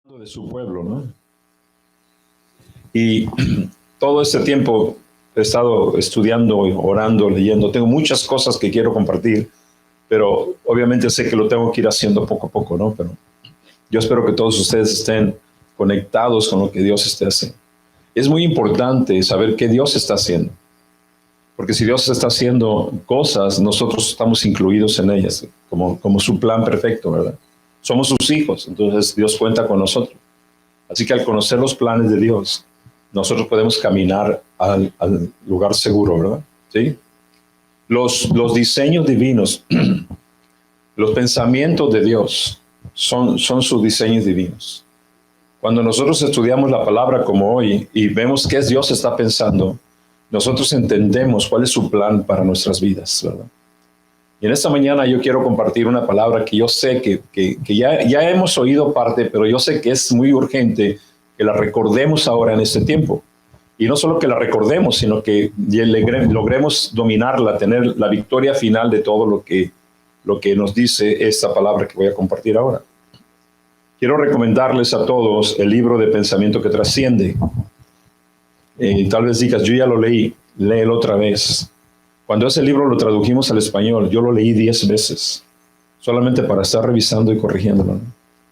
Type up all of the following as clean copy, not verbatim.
de su pueblo, ¿no? Y todo este tiempo he estado estudiando, orando, leyendo. Tengo muchas cosas que quiero compartir, pero obviamente sé que lo tengo que ir haciendo poco a poco, ¿no? Pero yo espero que todos ustedes estén conectados con lo que Dios esté haciendo. Es muy importante saber qué Dios está haciendo, porque si Dios está haciendo cosas, nosotros estamos incluidos en ellas, como su plan perfecto, ¿verdad? Somos sus hijos, entonces Dios cuenta con nosotros. Así que al conocer los planes de Dios, nosotros podemos caminar al lugar seguro, ¿verdad? ¿Sí? Los diseños divinos, los pensamientos de Dios son sus diseños divinos. Cuando nosotros estudiamos la palabra como hoy y vemos qué Dios está pensando, nosotros entendemos cuál es su plan para nuestras vidas, ¿verdad? Y en esta mañana yo quiero compartir una palabra que yo sé que ya hemos oído parte, pero yo sé que es muy urgente que la recordemos ahora en este tiempo. Y no solo que la recordemos, sino que logremos dominarla, tener la victoria final de todo lo que nos dice esta palabra que voy a compartir ahora. Quiero recomendarles a todos el libro de Pensamiento que Trasciende. Tal vez digas, yo ya lo leí, léelo otra vez. Cuando ese libro lo tradujimos al español, yo lo leí 10 veces, solamente para estar revisando y corrigiéndolo.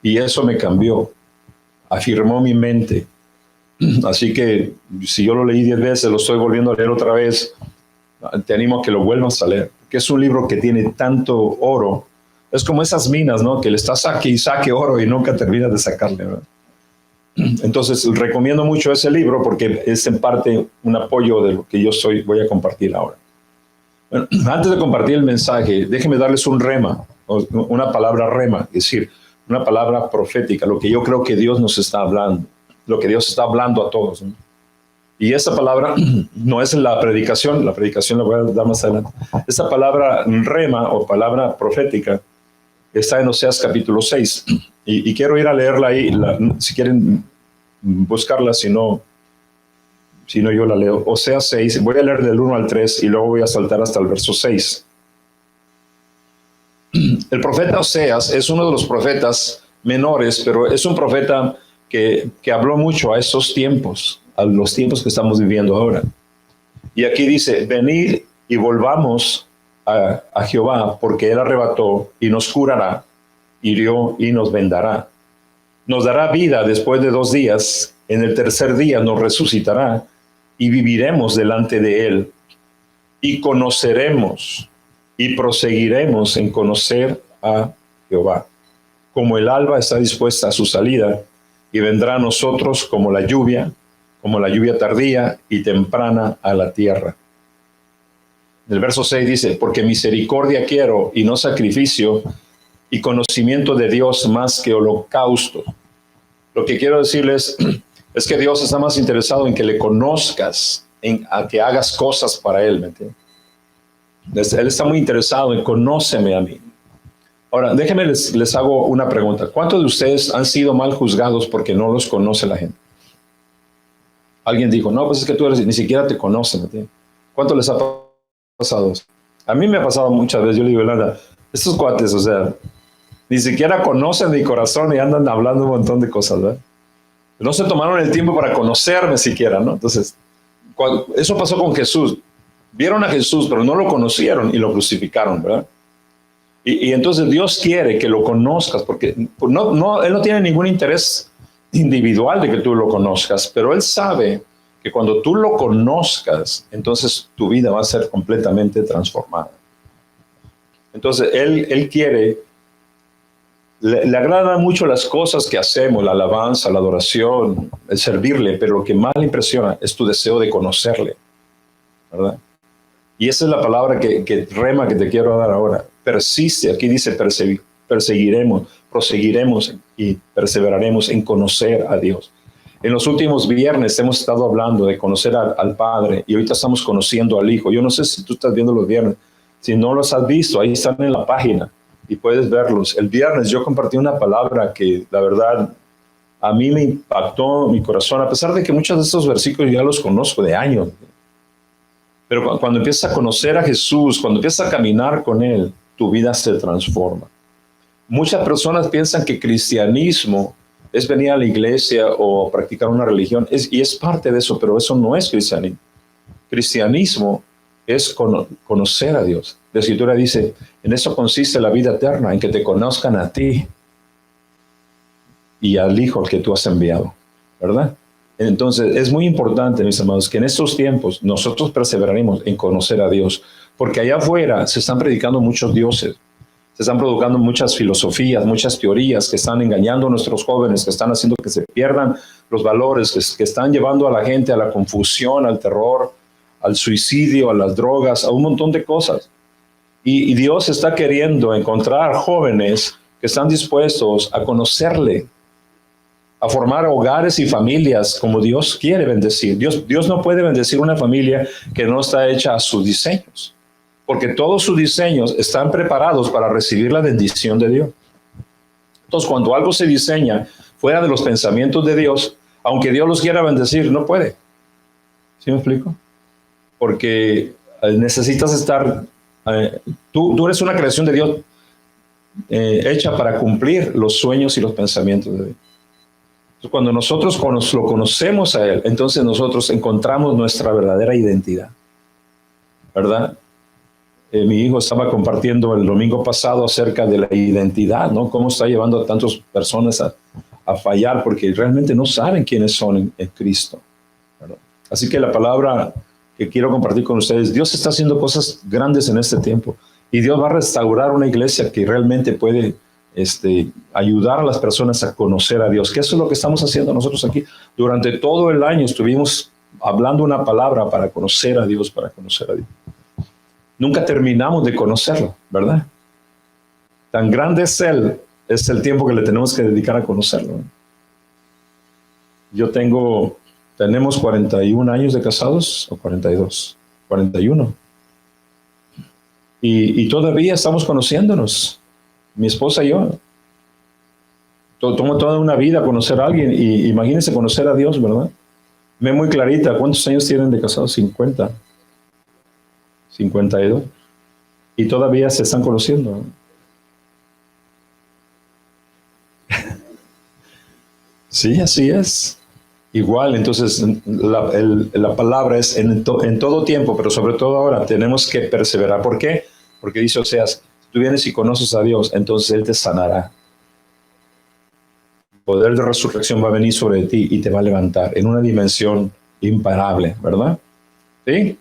Y eso me cambió, afirmó mi mente. Así que si yo lo leí 10 veces, lo estoy volviendo a leer otra vez, te animo a que lo vuelvas a leer, porque es un libro que tiene tanto oro. Es como esas minas, ¿no? Que le estás saque y saque oro y nunca terminas de sacarle, ¿verdad? Entonces, recomiendo mucho ese libro porque es en parte un apoyo de lo que yo voy a compartir ahora. Bueno, antes de compartir el mensaje, déjenme darles un rema, una palabra rema, es decir, una palabra profética, lo que yo creo que Dios nos está hablando, lo que Dios está hablando a todos, ¿no? Y esa palabra no es la predicación la voy a dar más adelante. Esa palabra rema o palabra profética está en Oseas capítulo 6. Y quiero ir a leerla ahí, si quieren buscarla, si no yo la leo. Oseas 6, voy a leer del 1 al 3 y luego voy a saltar hasta el verso 6. El profeta Oseas es uno de los profetas menores, pero es un profeta que habló mucho a estos tiempos, a los tiempos que estamos viviendo ahora. Y aquí dice, venid y volvamos a Jehová, porque él arrebató y nos curará, hirió y nos vendará. Nos dará vida después de 2 días, en el tercer día nos resucitará y viviremos delante de él. Y conoceremos y proseguiremos en conocer a Jehová. Como el alba está dispuesta a su salida, y vendrá a nosotros como la lluvia tardía y temprana a la tierra. El verso 6 dice, porque misericordia quiero y no sacrificio, y conocimiento de Dios más que holocausto. Lo que quiero decirles es que Dios está más interesado en que le conozcas, a que hagas cosas para Él, ¿me entiendes? Él está muy interesado en conóceme a mí. Ahora, déjenme les hago una pregunta. ¿Cuántos de ustedes han sido mal juzgados porque no los conoce la gente? Alguien dijo, no, pues es que tú ni siquiera te conoces, ¿me entiendes? ¿Cuánto les ha pasado eso? A mí me ha pasado muchas veces. Yo le digo, Yolanda, estos cuates, o sea, ni siquiera conocen mi corazón y andan hablando un montón de cosas, ¿verdad? No se tomaron el tiempo para conocerme siquiera, ¿no? Entonces, eso pasó con Jesús. Vieron a Jesús, pero no lo conocieron y lo crucificaron, ¿verdad? Y entonces Dios quiere que lo conozcas, porque Él no tiene ningún interés individual de que tú lo conozcas, pero Él sabe que cuando tú lo conozcas, entonces tu vida va a ser completamente transformada. Entonces, Él quiere, le agradan mucho las cosas que hacemos, la alabanza, la adoración, el servirle, pero lo que más le impresiona es tu deseo de conocerle, ¿verdad? Y esa es la palabra rema que te quiero dar ahora. Persiste, aquí dice perseguiremos, proseguiremos y perseveraremos en conocer a Dios. En los últimos viernes hemos estado hablando de conocer al Padre y ahorita estamos conociendo al Hijo. Yo no sé si tú estás viendo los viernes. Si no los has visto, ahí están en la página y puedes verlos. El viernes yo compartí una palabra que la verdad a mí me impactó mi corazón, a pesar de que muchos de estos versículos ya los conozco de años. Pero cuando empiezas a conocer a Jesús, cuando empiezas a caminar con Él, tu vida se transforma. Muchas personas piensan que cristianismo es venir a la iglesia o practicar una religión, y es parte de eso, pero eso no es cristianismo. Cristianismo es conocer a Dios. La Escritura dice, en eso consiste la vida eterna, en que te conozcan a ti y al Hijo al que tú has enviado, ¿verdad? Entonces, es muy importante, mis amados, que en estos tiempos nosotros perseveraremos en conocer a Dios, porque allá afuera se están predicando muchos dioses, se están produciendo muchas filosofías, muchas teorías que están engañando a nuestros jóvenes, que están haciendo que se pierdan los valores, que están llevando a la gente a la confusión, al terror, al suicidio, a las drogas, a un montón de cosas. Y Dios está queriendo encontrar jóvenes que están dispuestos a conocerle, a formar hogares y familias como Dios quiere bendecir. Dios no puede bendecir una familia que no está hecha a sus diseños, porque todos sus diseños están preparados para recibir la bendición de Dios. Entonces, cuando algo se diseña fuera de los pensamientos de Dios, aunque Dios los quiera bendecir, no puede. ¿Sí me explico? Porque necesitas estar, tú eres una creación de Dios hecha para cumplir los sueños y los pensamientos de Dios. Entonces, cuando nosotros lo conocemos a Él, entonces nosotros encontramos nuestra verdadera identidad, ¿verdad? Mi hijo estaba compartiendo el domingo pasado acerca de la identidad, ¿no? Cómo está llevando a tantas personas a fallar porque realmente no saben quiénes son en Cristo, ¿verdad? Así que la palabra que quiero compartir con ustedes, Dios está haciendo cosas grandes en este tiempo y Dios va a restaurar una iglesia que realmente puede ayudar a las personas a conocer a Dios, que eso es lo que estamos haciendo nosotros aquí. Durante todo el año estuvimos hablando una palabra para conocer a Dios, para conocer a Dios. Nunca terminamos de conocerlo, ¿verdad? Tan grande es Él, es el tiempo que le tenemos que dedicar a conocerlo. Tenemos 41 años de casados, o 42, 41. Y todavía estamos conociéndonos, mi esposa y yo. Tomo toda una vida conocer a alguien, y imagínense conocer a Dios, ¿verdad? Ve muy clarita, ¿cuántos años tienen de casados? 50, 52. Y todavía se están conociendo, ¿no? Sí, así es. Igual, entonces, la palabra es en todo tiempo, pero sobre todo ahora tenemos que perseverar. ¿Por qué? Porque dice Oseas, si tú vienes y conoces a Dios, entonces Él te sanará. El poder de resurrección va a venir sobre ti y te va a levantar en una dimensión imparable, ¿verdad? ¿Sí?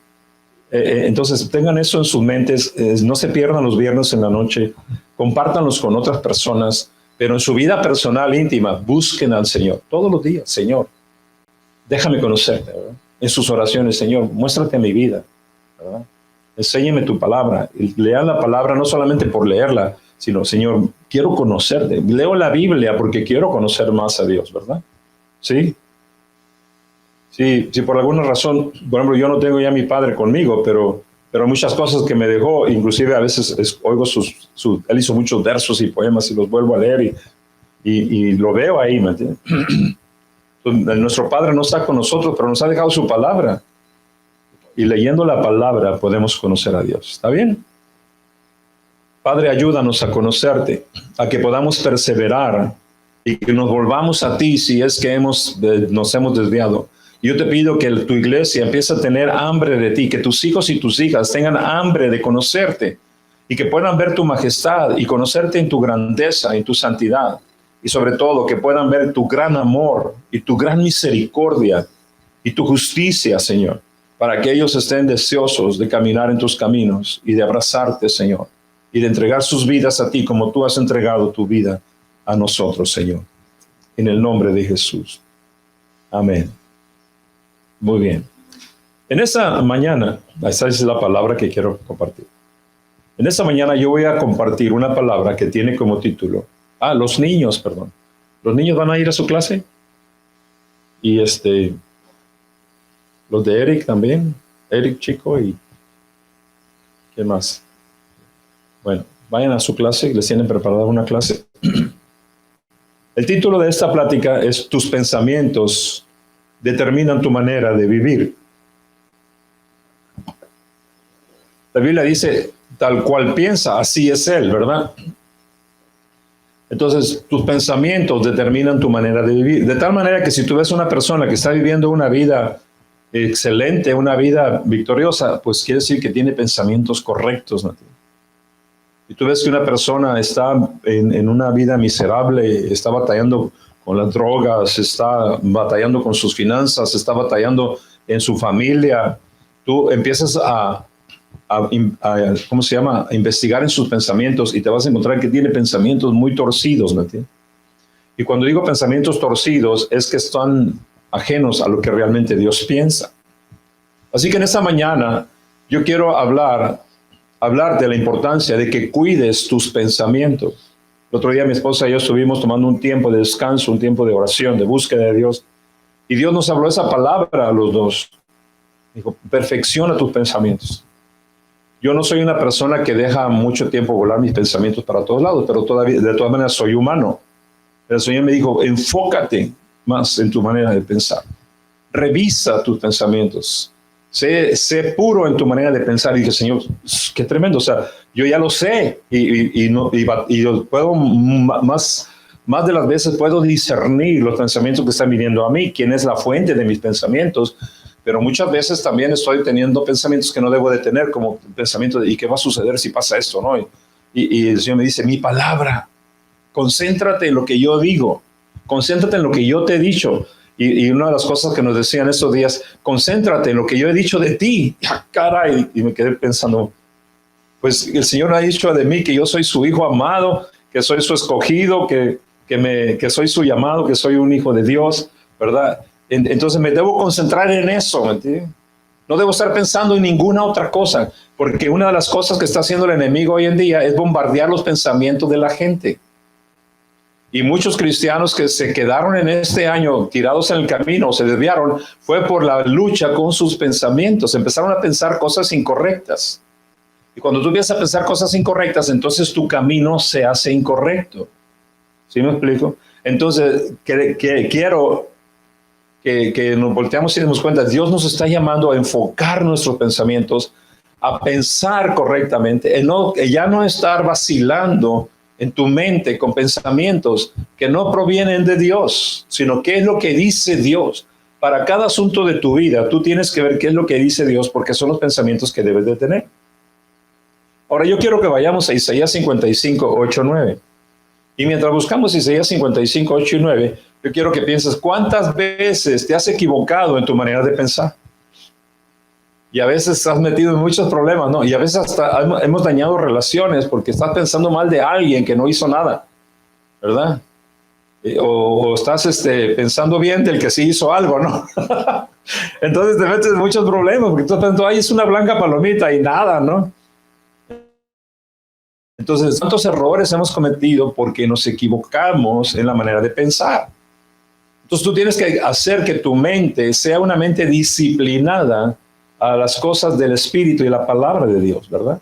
Entonces, tengan eso en sus mentes, no se pierdan los viernes en la noche, compártanlos con otras personas, pero en su vida personal, íntima, busquen al Señor todos los días. Señor, déjame conocerte, ¿verdad? En sus oraciones, Señor, muéstrate mi vida, ¿verdad? Enséñame tu palabra. Y lean la palabra no solamente por leerla, sino, Señor, quiero conocerte. Leo la Biblia porque quiero conocer más a Dios, ¿verdad? ¿Sí? Si por alguna razón, por ejemplo, yo no tengo ya a mi padre conmigo, pero muchas cosas que me dejó, inclusive a veces oigo él hizo muchos versos y poemas y los vuelvo a leer y lo veo ahí, ¿me entiendes? Nuestro Padre no está con nosotros, pero nos ha dejado su palabra. Y leyendo la palabra podemos conocer a Dios. ¿Está bien? Padre, ayúdanos a conocerte, a que podamos perseverar y que nos volvamos a ti si es que nos hemos desviado. Yo te pido que tu iglesia empiece a tener hambre de ti, que tus hijos y tus hijas tengan hambre de conocerte y que puedan ver tu majestad y conocerte en tu grandeza, en tu santidad. Y sobre todo que puedan ver tu gran amor y tu gran misericordia y tu justicia, Señor, para que ellos estén deseosos de caminar en tus caminos y de abrazarte, Señor, y de entregar sus vidas a ti como tú has entregado tu vida a nosotros, Señor. En el nombre de Jesús. Amén. Muy bien. En esta mañana, esa es la palabra que quiero compartir. En esta mañana yo voy a compartir una palabra que tiene como título, los niños, perdón. ¿Los niños van a ir a su clase? Y los de Eric también, Eric Chico y ¿qué más? Bueno, vayan a su clase, les tienen preparada una clase. El título de esta plática es Tus pensamientos determinan tu manera de vivir. La Biblia dice, tal cual piensa, así es él, ¿verdad? Entonces, tus pensamientos determinan tu manera de vivir. De tal manera que si tú ves una persona que está viviendo una vida excelente, una vida victoriosa, pues quiere decir que tiene pensamientos correctos, ¿no? Y tú ves que una persona está en una vida miserable, está batallando con las drogas, está batallando con sus finanzas, está batallando en su familia, tú empiezas ¿cómo se llama? A investigar en sus pensamientos y te vas a encontrar que tiene pensamientos muy torcidos, ¿me entiendes? Y cuando digo pensamientos torcidos es que están ajenos a lo que realmente Dios piensa. Así que en esta mañana yo quiero hablar de la importancia de que cuides tus pensamientos. El otro día mi esposa y yo estuvimos tomando un tiempo de descanso, un tiempo de oración, de búsqueda de Dios. Y Dios nos habló esa palabra a los dos. Dijo, perfecciona tus pensamientos. Yo no soy una persona que deja mucho tiempo volar mis pensamientos para todos lados, pero todavía, de todas maneras soy humano. El Señor me dijo, enfócate más en tu manera de pensar. Revisa tus pensamientos. Sé puro en tu manera de pensar. Y dije, Señor, qué tremendo. O sea, yo ya lo sé y puedo más de las veces puedo discernir los pensamientos que están viniendo a mí, quién es la fuente de mis pensamientos. Pero muchas veces también estoy teniendo pensamientos que no debo de tener, como pensamientos de ¿y qué va a suceder si pasa esto? ¿No? Y el Señor me dice, mi palabra, concéntrate en lo que yo digo, concéntrate en lo que yo te he dicho. Y una de las cosas que nos decían estos días, concéntrate en lo que yo he dicho de ti. Caray, y me quedé pensando, pues el Señor ha dicho de mí que yo soy su hijo amado, que soy su escogido, que soy su llamado, que soy un hijo de Dios, ¿verdad? Entonces me debo concentrar en eso, ¿me entiendes? No debo estar pensando en ninguna otra cosa, porque una de las cosas que está haciendo el enemigo hoy en día es bombardear los pensamientos de la gente. Y muchos cristianos que se quedaron en este año tirados en el camino, se desviaron, fue por la lucha con sus pensamientos. Empezaron a pensar cosas incorrectas. Y cuando tú empiezas a pensar cosas incorrectas, entonces tu camino se hace incorrecto. ¿Sí me explico? Entonces, quiero que nos volteamos y demos cuenta, Dios nos está llamando a enfocar nuestros pensamientos, a pensar correctamente, ya no estar vacilando en tu mente con pensamientos que no provienen de Dios, sino qué es lo que dice Dios. Para cada asunto de tu vida, tú tienes que ver qué es lo que dice Dios, porque son los pensamientos que debes de tener. Ahora yo quiero que vayamos a Isaías 55, 8, 9. Y mientras buscamos Isaías 55, 8 y 9, yo quiero que pienses cuántas veces te has equivocado en tu manera de pensar. Y a veces estás metido en muchos problemas, ¿no? Y a veces hasta hemos dañado relaciones porque estás pensando mal de alguien que no hizo nada, ¿verdad? O estás pensando bien del que sí hizo algo, ¿no? Entonces te metes en muchos problemas porque tú estás pensando, ay, es una blanca palomita y nada, ¿no? Entonces, ¿cuántos errores hemos cometido porque nos equivocamos en la manera de pensar? Entonces, tú tienes que hacer que tu mente sea una mente disciplinada a las cosas del Espíritu y la palabra de Dios, ¿verdad?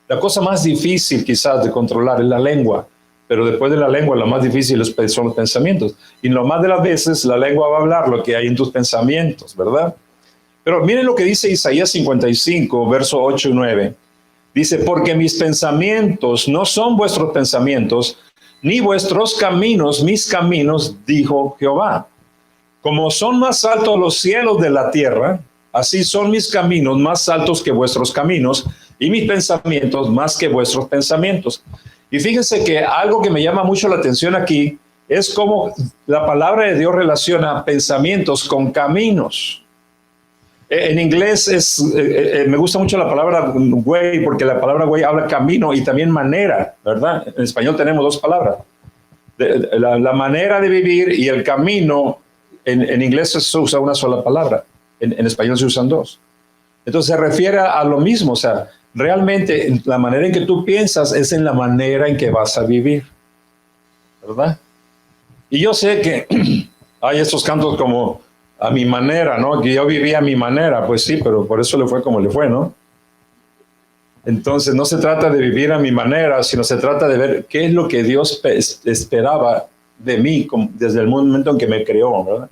La cosa más difícil quizás de controlar es la lengua, pero después de la lengua lo más difícil son los pensamientos. Y lo más de las veces la lengua va a hablar lo que hay en tus pensamientos, ¿verdad? Pero miren lo que dice Isaías 55, verso 8 y 9. Dice, porque mis pensamientos no son vuestros pensamientos, ni vuestros caminos, mis caminos, dijo Jehová. Como son más altos los cielos de la tierra, así son mis caminos más altos que vuestros caminos, y mis pensamientos más que vuestros pensamientos. Y fíjense que algo que me llama mucho la atención aquí es cómo la palabra de Dios relaciona pensamientos con caminos. En inglés me gusta mucho la palabra way, porque la palabra way habla camino y también manera, ¿verdad? En español tenemos dos palabras. La manera de vivir y el camino, en inglés se usa una sola palabra, en español se usan dos. Entonces se refiere a lo mismo, o sea, realmente la manera en que tú piensas es en la manera en que vas a vivir, ¿verdad? Y yo sé que hay estos cantos como a mi manera, ¿no? Que yo vivía a mi manera, pues sí, pero por eso le fue como le fue, ¿no? Entonces no se trata de vivir a mi manera, sino se trata de ver qué es lo que Dios esperaba de mí desde el momento en que me creó, ¿verdad?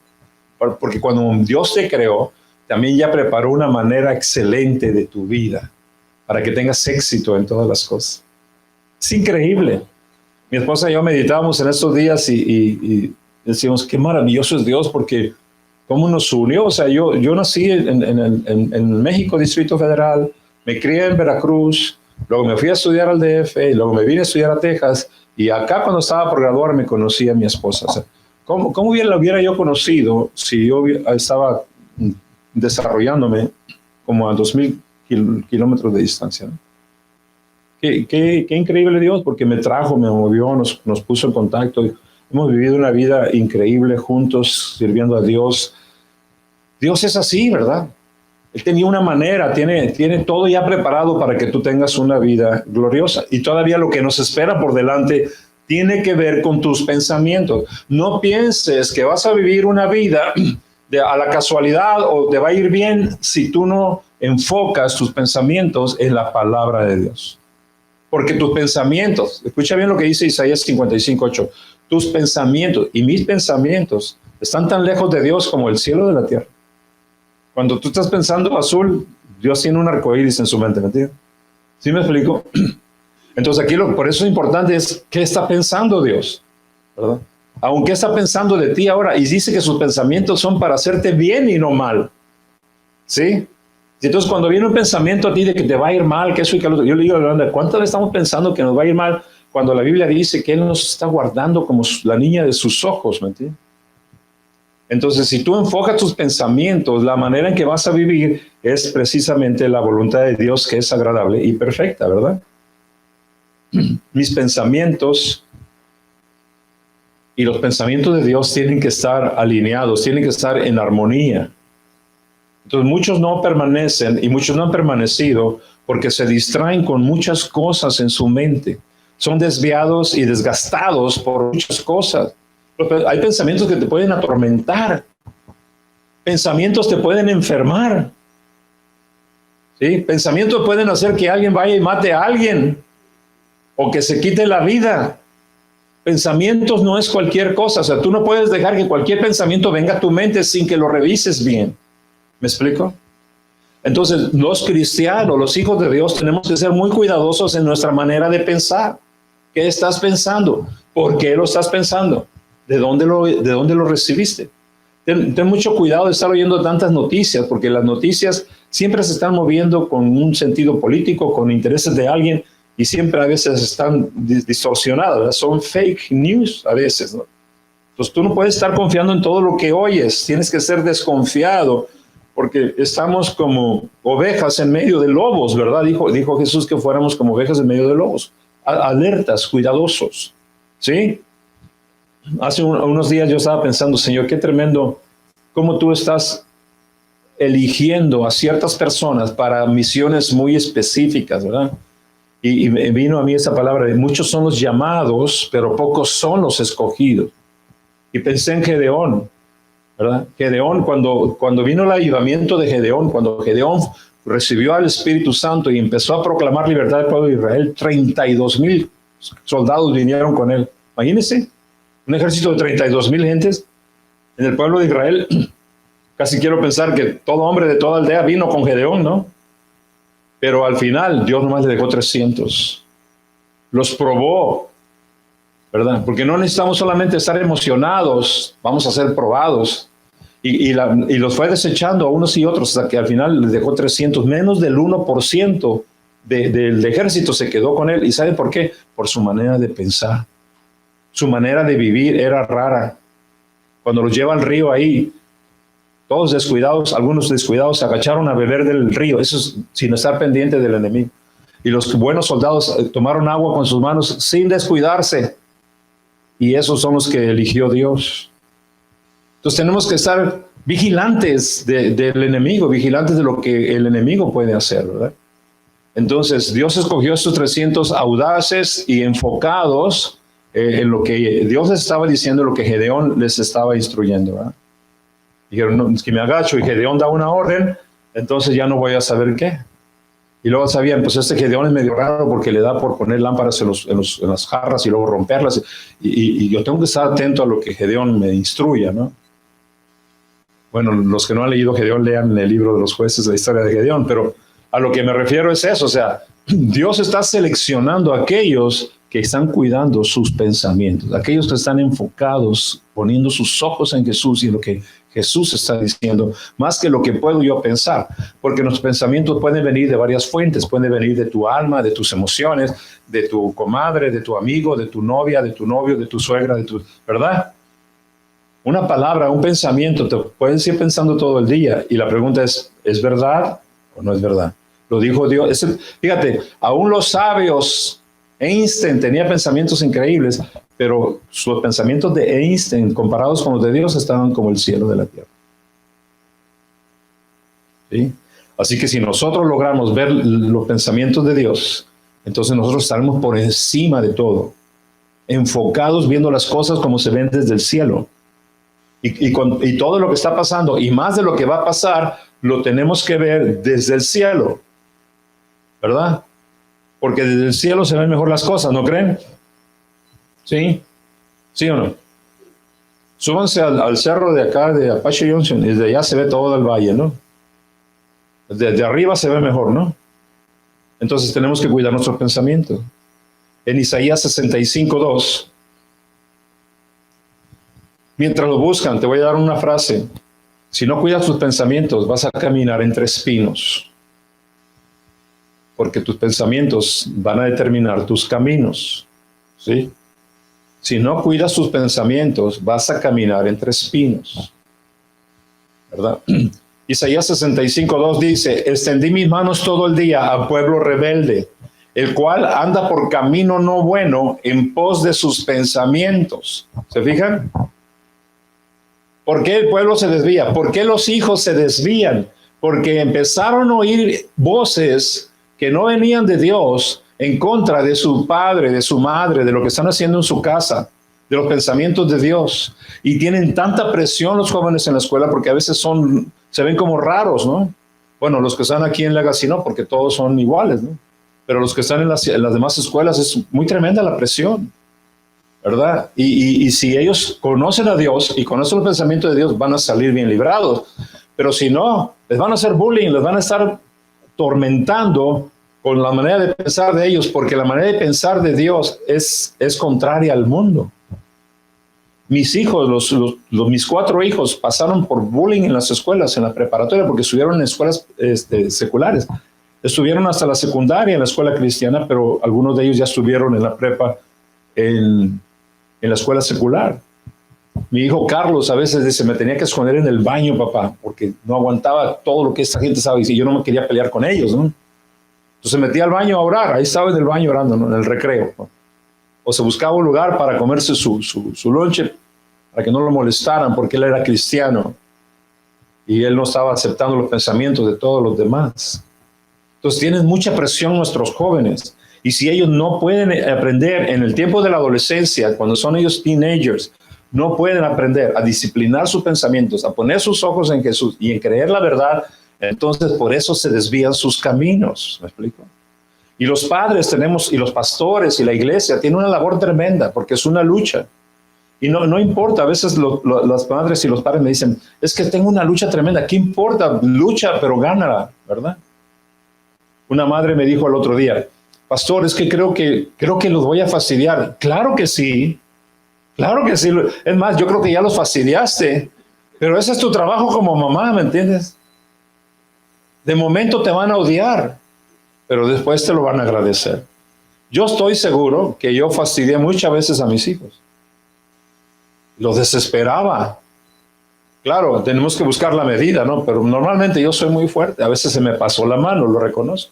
Porque cuando Dios te creó, también ya preparó una manera excelente de tu vida para que tengas éxito en todas las cosas. Es increíble. Mi esposa y yo meditábamos en estos días y decíamos, qué maravilloso es Dios, porque cómo nos unió. O sea, yo nací en México, Distrito Federal, me crié en Veracruz, luego me fui a estudiar al DF, y luego me vine a estudiar a Texas, y acá cuando estaba por graduarme conocí a mi esposa. O sea, ¿cómo la hubiera yo conocido si yo estaba desarrollándome como a 2,000 kilómetros de distancia, ¿no? Qué increíble Dios, porque me trajo, me movió, nos puso en contacto. Hemos vivido una vida increíble juntos, sirviendo a Dios. Dios es así, ¿verdad? Él tenía una manera, tiene todo ya preparado para que tú tengas una vida gloriosa. Y todavía lo que nos espera por delante tiene que ver con tus pensamientos. No pienses que vas a vivir una vida a la casualidad o te va a ir bien si tú no enfocas tus pensamientos en la palabra de Dios. Porque tus pensamientos, escucha bien lo que dice Isaías 55:8, tus pensamientos y mis pensamientos están tan lejos de Dios como el cielo de la tierra. Cuando tú estás pensando azul, Dios tiene un arcoíris en su mente, ¿me entiendes? ¿Sí me explico? Entonces aquí por eso es importante es qué está pensando Dios, ¿verdad? Aunque está pensando de ti ahora, y dice que sus pensamientos son para hacerte bien y no mal, ¿sí? Entonces cuando viene un pensamiento a ti de que te va a ir mal, que eso y que lo otro, yo le digo a Yolanda, ¿cuántas veces estamos pensando que nos va a ir mal cuando la Biblia dice que Él nos está guardando como la niña de sus ojos, ¿me entiendes? Entonces, si tú enfocas tus pensamientos, la manera en que vas a vivir es precisamente la voluntad de Dios, que es agradable y perfecta, ¿verdad? Mis pensamientos y los pensamientos de Dios tienen que estar alineados, tienen que estar en armonía. Entonces, muchos no permanecen y muchos no han permanecido porque se distraen con muchas cosas en su mente. Son desviados y desgastados por muchas cosas. Hay pensamientos que te pueden atormentar. Pensamientos te pueden enfermar. ¿Sí? Pensamientos pueden hacer que alguien vaya y mate a alguien o que se quite la vida. Pensamientos no es cualquier cosa. O sea, tú no puedes dejar que cualquier pensamiento venga a tu mente sin que lo revises bien. ¿Me explico? Entonces, los cristianos, los hijos de Dios, tenemos que ser muy cuidadosos en nuestra manera de pensar. ¿Qué estás pensando? ¿Por qué lo estás pensando? ¿De dónde lo recibiste? Ten mucho cuidado de estar oyendo tantas noticias, porque las noticias siempre se están moviendo con un sentido político, con intereses de alguien, y siempre a veces están distorsionadas, ¿verdad? Son fake news a veces, ¿no? Entonces tú no puedes estar confiando en todo lo que oyes, tienes que ser desconfiado, porque estamos como ovejas en medio de lobos, ¿verdad? Dijo Jesús que fuéramos como ovejas en medio de lobos, alertas, cuidadosos, ¿sí? Hace unos días yo estaba pensando, Señor, qué tremendo cómo tú estás eligiendo a ciertas personas para misiones muy específicas, ¿verdad? Y vino a mí esa palabra de muchos son los llamados, pero pocos son los escogidos. Y pensé en Gedeón, ¿verdad? Gedeón, cuando vino el avivamiento de Gedeón, cuando Gedeón recibió al Espíritu Santo y empezó a proclamar libertad del pueblo de Israel, 32,000 soldados vinieron con él. Imagínense. Un ejército de 32,000 gentes en el pueblo de Israel. Casi quiero pensar que todo hombre de toda aldea vino con Gedeón, ¿no? Pero al final Dios nomás le dejó 300. Los probó, ¿verdad? Porque no necesitamos solamente estar emocionados, vamos a ser probados. Y los fue desechando a unos y otros hasta que al final les dejó 300. Menos del 1% del ejército se quedó con él. ¿Y sabe por qué? Por su manera de pensar. Su manera de vivir era rara. Cuando los lleva al río ahí, todos descuidados, algunos descuidados, se agacharon a beber del río. Eso es sin estar pendiente del enemigo. Y los buenos soldados tomaron agua con sus manos sin descuidarse. Y esos son los que eligió Dios. Entonces tenemos que estar vigilantes del enemigo, vigilantes de lo que el enemigo puede hacer, ¿verdad? Entonces Dios escogió a estos 300 audaces y enfocados en lo que Dios les estaba diciendo, lo que Gedeón les estaba instruyendo, ¿verdad? Dijeron, no, es que me agacho, y Gedeón da una orden, entonces ya no voy a saber qué. Y luego sabían, pues este Gedeón es medio raro porque le da por poner lámparas en las jarras y luego romperlas, y yo tengo que estar atento a lo que Gedeón me instruya, ¿no? Bueno, los que no han leído Gedeón, lean el libro de los jueces, la historia de Gedeón, pero a lo que me refiero es eso, o sea, Dios está seleccionando a aquellos que están cuidando sus pensamientos, aquellos que están enfocados, poniendo sus ojos en Jesús y en lo que Jesús está diciendo, más que lo que puedo yo pensar, porque los pensamientos pueden venir de varias fuentes, pueden venir de tu alma, de tus emociones, de tu comadre, de tu amigo, de tu novia, de tu novio, de tu suegra, ¿verdad? Una palabra, un pensamiento, te puedes ir pensando todo el día y la pregunta ¿es verdad o no es verdad? Lo dijo Dios. Fíjate, aún los sabios, Einstein tenía pensamientos increíbles, pero los pensamientos de Einstein comparados con los de Dios estaban como el cielo de la tierra. ¿Sí? Así que si nosotros logramos ver los pensamientos de Dios, entonces nosotros estaremos por encima de todo, enfocados viendo las cosas como se ven desde el cielo. Y todo lo que está pasando, y más de lo que va a pasar, lo tenemos que ver desde el cielo, ¿verdad? Porque desde el cielo se ven mejor las cosas, ¿no creen? ¿Sí? ¿Sí o no? Súbanse al cerro de acá, de Apache Junction, y desde allá se ve todo el valle, ¿no? Desde arriba se ve mejor, ¿no? Entonces tenemos que cuidar nuestros pensamientos. En Isaías 65:2, mientras lo buscan, te voy a dar una frase. Si no cuidas tus pensamientos, vas a caminar entre espinos. Porque tus pensamientos van a determinar tus caminos. ¿Sí? Si no cuidas tus pensamientos, vas a caminar entre espinos. ¿Verdad? Isaías 65:2 dice, extendí mis manos todo el día al pueblo rebelde, el cual anda por camino no bueno en pos de sus pensamientos. ¿Se fijan? ¿Por qué el pueblo se desvía? ¿Por qué los hijos se desvían? Porque empezaron a oír voces que no venían de Dios en contra de su padre, de su madre, de lo que están haciendo en su casa, de los pensamientos de Dios. Y tienen tanta presión los jóvenes en la escuela porque a veces se ven como raros, ¿no? Bueno, los que están aquí en Legacy no, porque todos son iguales, ¿no? Pero los que están en las demás escuelas es muy tremenda la presión, ¿verdad? Y si ellos conocen a Dios y conocen los pensamientos de Dios, van a salir bien librados. Pero si no, les van a hacer bullying, les van a estar tormentando con la manera de pensar de ellos, porque la manera de pensar de Dios es contraria al mundo. Mis hijos, mis 4 hijos pasaron por bullying en las escuelas, en la preparatoria, porque estuvieron en escuelas seculares. Estuvieron hasta la secundaria en la escuela cristiana, pero algunos de ellos ya estuvieron en la prepa en la escuela secular. Mi hijo Carlos a veces dice, me tenía que esconder en el baño, papá, porque no aguantaba todo lo que esta gente sabe, y yo no me quería pelear con ellos, ¿no? Entonces me metí al baño a orar, ahí estaba en el baño orando, ¿no? En el recreo, ¿no? O se buscaba un lugar para comerse su lonche, para que no lo molestaran, porque él era cristiano, y él no estaba aceptando los pensamientos de todos los demás. Entonces tienen mucha presión nuestros jóvenes, y si ellos no pueden aprender en el tiempo de la adolescencia, cuando son ellos teenagers, no pueden aprender a disciplinar sus pensamientos, a poner sus ojos en Jesús y en creer la verdad, entonces por eso se desvían sus caminos. ¿Me explico? Y los padres y los pastores y la iglesia tienen una labor tremenda porque es una lucha. Y no importa, a veces las madres y los padres me dicen, es que tengo una lucha tremenda. ¿Qué importa? Lucha, pero gánala, ¿verdad? Una madre me dijo el otro día, pastor, es que creo que los voy a fastidiar. Claro que sí. Claro que sí. Es más, yo creo que ya los fastidiaste, pero ese es tu trabajo como mamá, ¿me entiendes? De momento te van a odiar, pero después te lo van a agradecer. Yo estoy seguro que yo fastidié muchas veces a mis hijos. Los desesperaba. Claro, tenemos que buscar la medida, ¿no? Pero normalmente yo soy muy fuerte. A veces se me pasó la mano, lo reconozco.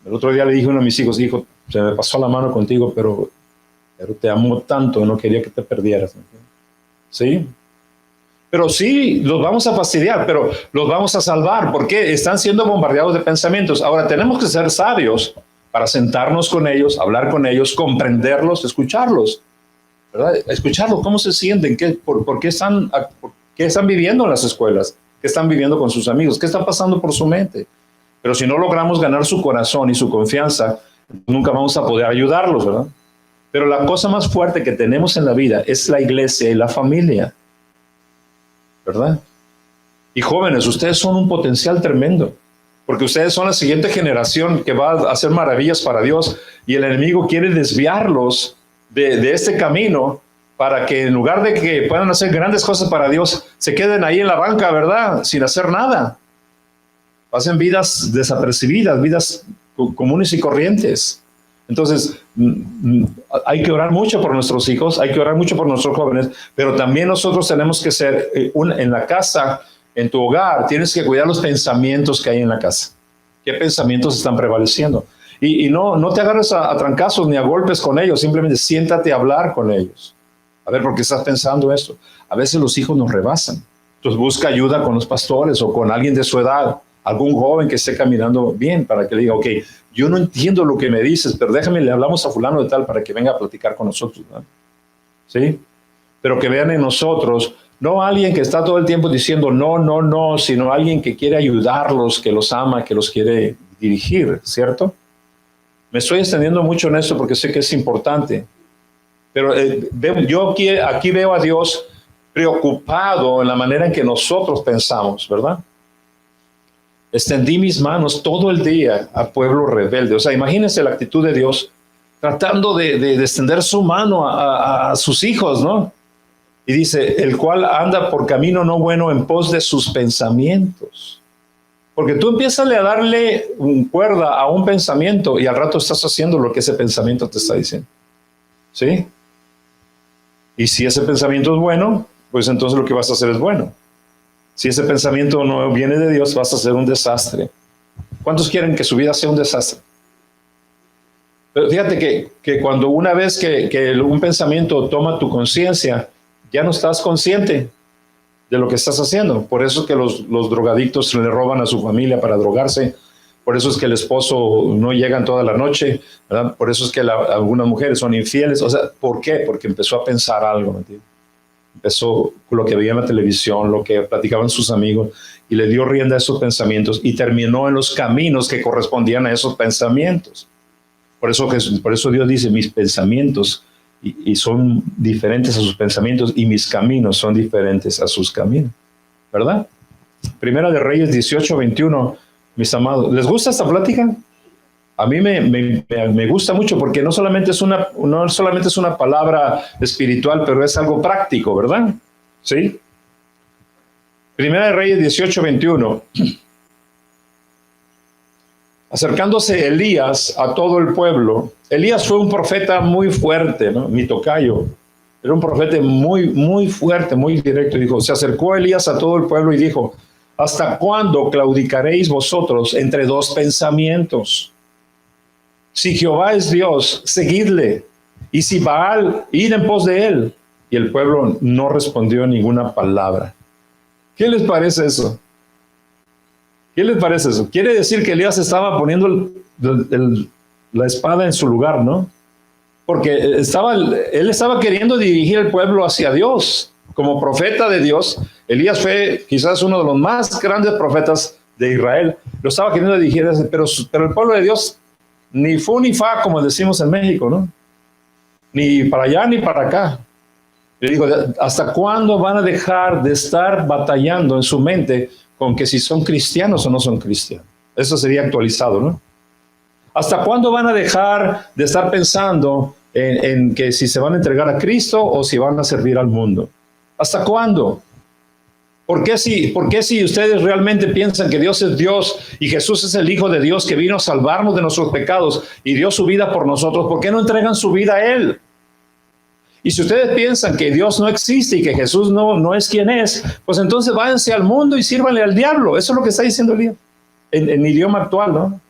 El otro día le dije a uno de mis hijos, hijo, se me pasó la mano contigo, pero te amo tanto, no quería que te perdieras. ¿Sí? Pero sí, los vamos a fastidiar, pero los vamos a salvar, porque están siendo bombardeados de pensamientos. Ahora, tenemos que ser sabios para sentarnos con ellos, hablar con ellos, comprenderlos, escucharlos, ¿verdad? Escucharlos, cómo se sienten, por qué están viviendo en las escuelas, qué están viviendo con sus amigos, qué está pasando por su mente. Pero si no logramos ganar su corazón y su confianza, nunca vamos a poder ayudarlos, ¿verdad? Pero la cosa más fuerte que tenemos en la vida es la iglesia y la familia, ¿verdad? Y jóvenes, ustedes son un potencial tremendo. porque ustedes son la siguiente generación que va a hacer maravillas para Dios, y el enemigo quiere desviarlos de este camino para que en lugar de que puedan hacer grandes cosas para Dios, se queden ahí en la banca, ¿verdad? Sin hacer nada. Pasen vidas desapercibidas, vidas comunes y corrientes. Entonces, hay que orar mucho por nuestros hijos, hay que orar mucho por nuestros jóvenes, pero también nosotros tenemos que ser, en la casa, en tu hogar, tienes que cuidar los pensamientos que hay en la casa. ¿Qué pensamientos están prevaleciendo? Y no te agarres a trancazos ni a golpes con ellos, simplemente siéntate a hablar con ellos. A ver, ¿por qué estás pensando esto? A veces los hijos nos rebasan. Entonces busca ayuda con los pastores o con alguien de su edad, algún joven que esté caminando bien, para que le diga, ok, yo no entiendo lo que me dices, pero déjame, le hablamos a fulano de tal para que venga a platicar con nosotros, ¿no? ¿Sí? Pero que vean en nosotros, no alguien que está todo el tiempo diciendo no, no, no, sino alguien que quiere ayudarlos, que los ama, que los quiere dirigir, ¿cierto? Me estoy extendiendo mucho en esto porque sé que es importante. Pero yo aquí veo a Dios preocupado en la manera en que nosotros pensamos, ¿verdad? Extendí mis manos todo el día a pueblo rebelde. O sea, imagínense la actitud de Dios tratando de extender su mano a sus hijos, ¿no? Y dice, el cual anda por camino no bueno en pos de sus pensamientos. Porque tú empiezas a darle cuerda a un pensamiento y al rato estás haciendo lo que ese pensamiento te está diciendo. ¿Sí? Y si ese pensamiento es bueno, pues entonces lo que vas a hacer es bueno. Si ese pensamiento no viene de Dios, vas a hacer un desastre. ¿Cuántos quieren que su vida sea un desastre? Pero fíjate que cuando una vez que un pensamiento toma tu conciencia, ya no estás consciente de lo que estás haciendo. Por eso es que los drogadictos le roban a su familia para drogarse. Por eso es que el esposo no llega toda la noche, ¿verdad? Por eso es que algunas mujeres son infieles. O sea, ¿por qué? Porque empezó a pensar algo, ¿me entiendes? Empezó lo que veía en la televisión, lo que platicaban sus amigos, y le dio rienda a esos pensamientos y terminó en los caminos que correspondían a esos pensamientos. Por eso Dios dice, mis pensamientos y son diferentes a sus pensamientos y mis caminos son diferentes a sus caminos, ¿verdad? Primera de Reyes 18:21. Mis amados, ¿les gusta esta plática? A mí me gusta mucho porque no solamente es una palabra espiritual, pero es algo práctico, ¿verdad? ¿Sí? Primera de Reyes 18:21. Acercándose Elías a todo el pueblo. Elías fue un profeta muy fuerte, ¿no? Mi tocayo. Era un profeta muy, muy fuerte, muy directo. Dijo, se acercó Elías a todo el pueblo y dijo, ¿hasta cuándo claudicaréis vosotros entre dos pensamientos? Si Jehová es Dios, seguidle. Y si Baal, id en pos de él. Y el pueblo no respondió ninguna palabra. ¿Qué les parece eso? ¿Qué les parece eso? Quiere decir que Elías estaba poniendo la espada en su lugar, ¿no? Porque él estaba queriendo dirigir el pueblo hacia Dios. Como profeta de Dios, Elías fue quizás uno de los más grandes profetas de Israel. Lo estaba queriendo dirigir, pero el pueblo de Dios ni fu ni fa, como decimos en México, ¿no? Ni para allá ni para acá. Le digo, ¿hasta cuándo van a dejar de estar batallando en su mente con que si son cristianos o no son cristianos? Eso sería actualizado, ¿no? ¿Hasta cuándo van a dejar de estar pensando en que si se van a entregar a Cristo o si van a servir al mundo? ¿Hasta cuándo? ¿Por qué si ustedes realmente piensan que Dios es Dios y Jesús es el Hijo de Dios que vino a salvarnos de nuestros pecados y dio su vida por nosotros, ¿por qué no entregan su vida a Él? Y si ustedes piensan que Dios no existe y que Jesús no es quien es, pues entonces váyanse al mundo y sírvanle al diablo. Eso es lo que está diciendo Elías en idioma actual, ¿no?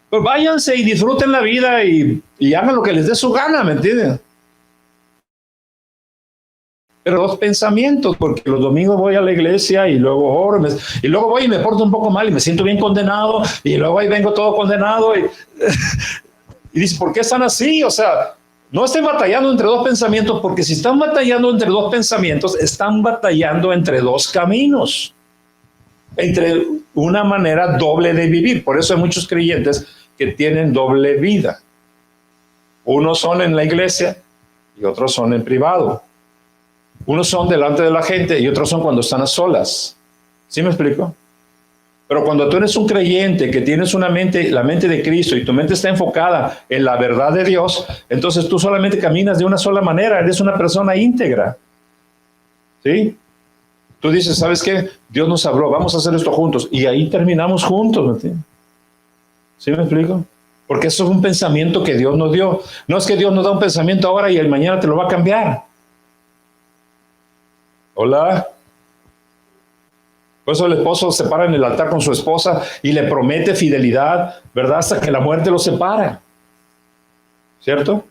Pues váyanse y disfruten la vida y hagan lo que les dé su gana, ¿me entienden? Pero los pensamientos, porque los domingos voy a la iglesia y luego oro, y luego voy y me porto un poco mal y me siento bien condenado, y luego ahí vengo todo condenado, y dice, ¿por qué están así? O sea, no estén batallando entre dos pensamientos, porque si están batallando entre dos pensamientos, están batallando entre dos caminos, entre una manera doble de vivir. Por eso hay muchos creyentes que tienen doble vida. Unos son en la iglesia y otros son en privado. Unos son delante de la gente y otros son cuando están a solas. ¿Sí me explico? Pero cuando tú eres un creyente que tienes una mente, la mente de Cristo, y tu mente está enfocada en la verdad de Dios, entonces tú solamente caminas de una sola manera, eres una persona íntegra. ¿Sí? Tú dices, ¿sabes qué? Dios nos habló, vamos a hacer esto juntos. Y ahí terminamos juntos, ¿me entiendes? ¿Sí me explico? Porque eso es un pensamiento que Dios nos dio. No es que Dios nos da un pensamiento ahora y el mañana te lo va a cambiar. Hola. Por eso el esposo se para en el altar con su esposa y le promete fidelidad, ¿verdad? Hasta que la muerte los separa. ¿Cierto?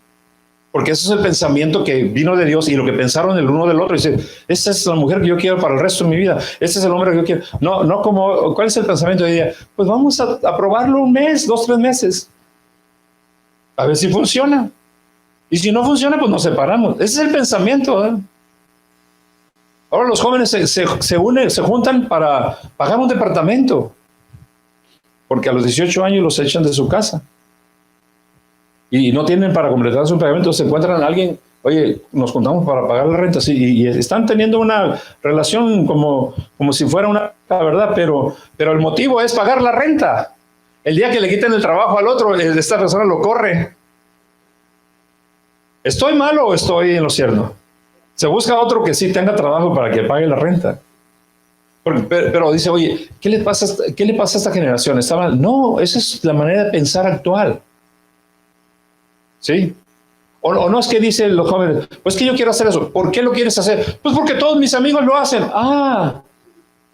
Porque ese es el pensamiento que vino de Dios y lo que pensaron el uno del otro. Dice, esa es la mujer que yo quiero para el resto de mi vida. Ese es el hombre que yo quiero. No como, ¿cuál es el pensamiento de ella? Pues vamos a probarlo un mes, 2, 3 meses. A ver si funciona. Y si no funciona, pues nos separamos. Ese es el pensamiento, ¿eh? Ahora los jóvenes se unen, se juntan para pagar un departamento. Porque a los 18 años los echan de su casa. Y no tienen para completar su pagamento, se encuentran a alguien, oye, nos juntamos para pagar la renta, sí, y están teniendo una relación como si fuera una, ¿verdad? Pero el motivo es pagar la renta. El día que le quiten el trabajo al otro, esta persona lo corre. ¿Estoy mal o estoy en lo cierto? Se busca otro que sí tenga trabajo para que pague la renta. Pero dice, oye, ¿qué le pasa a esta generación? No, esa es la manera de pensar actual. ¿Sí? O no es que dicen los jóvenes, pues que yo quiero hacer eso. ¿Por qué lo quieres hacer? Pues porque todos mis amigos lo hacen.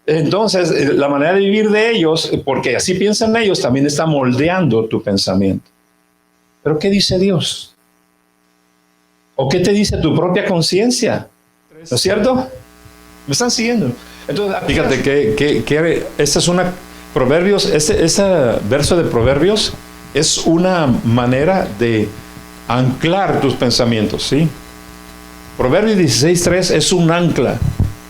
Entonces la manera de vivir de ellos, porque así piensan ellos, también está moldeando tu pensamiento. ¿Pero qué dice Dios? ¿O qué te dice tu propia conciencia? ¿No es cierto? ¿Me están siguiendo? Entonces, fíjate que esta es una Proverbios, ese verso de Proverbios es una manera de anclar tus pensamientos, ¿sí? Proverbios 16:3 es un ancla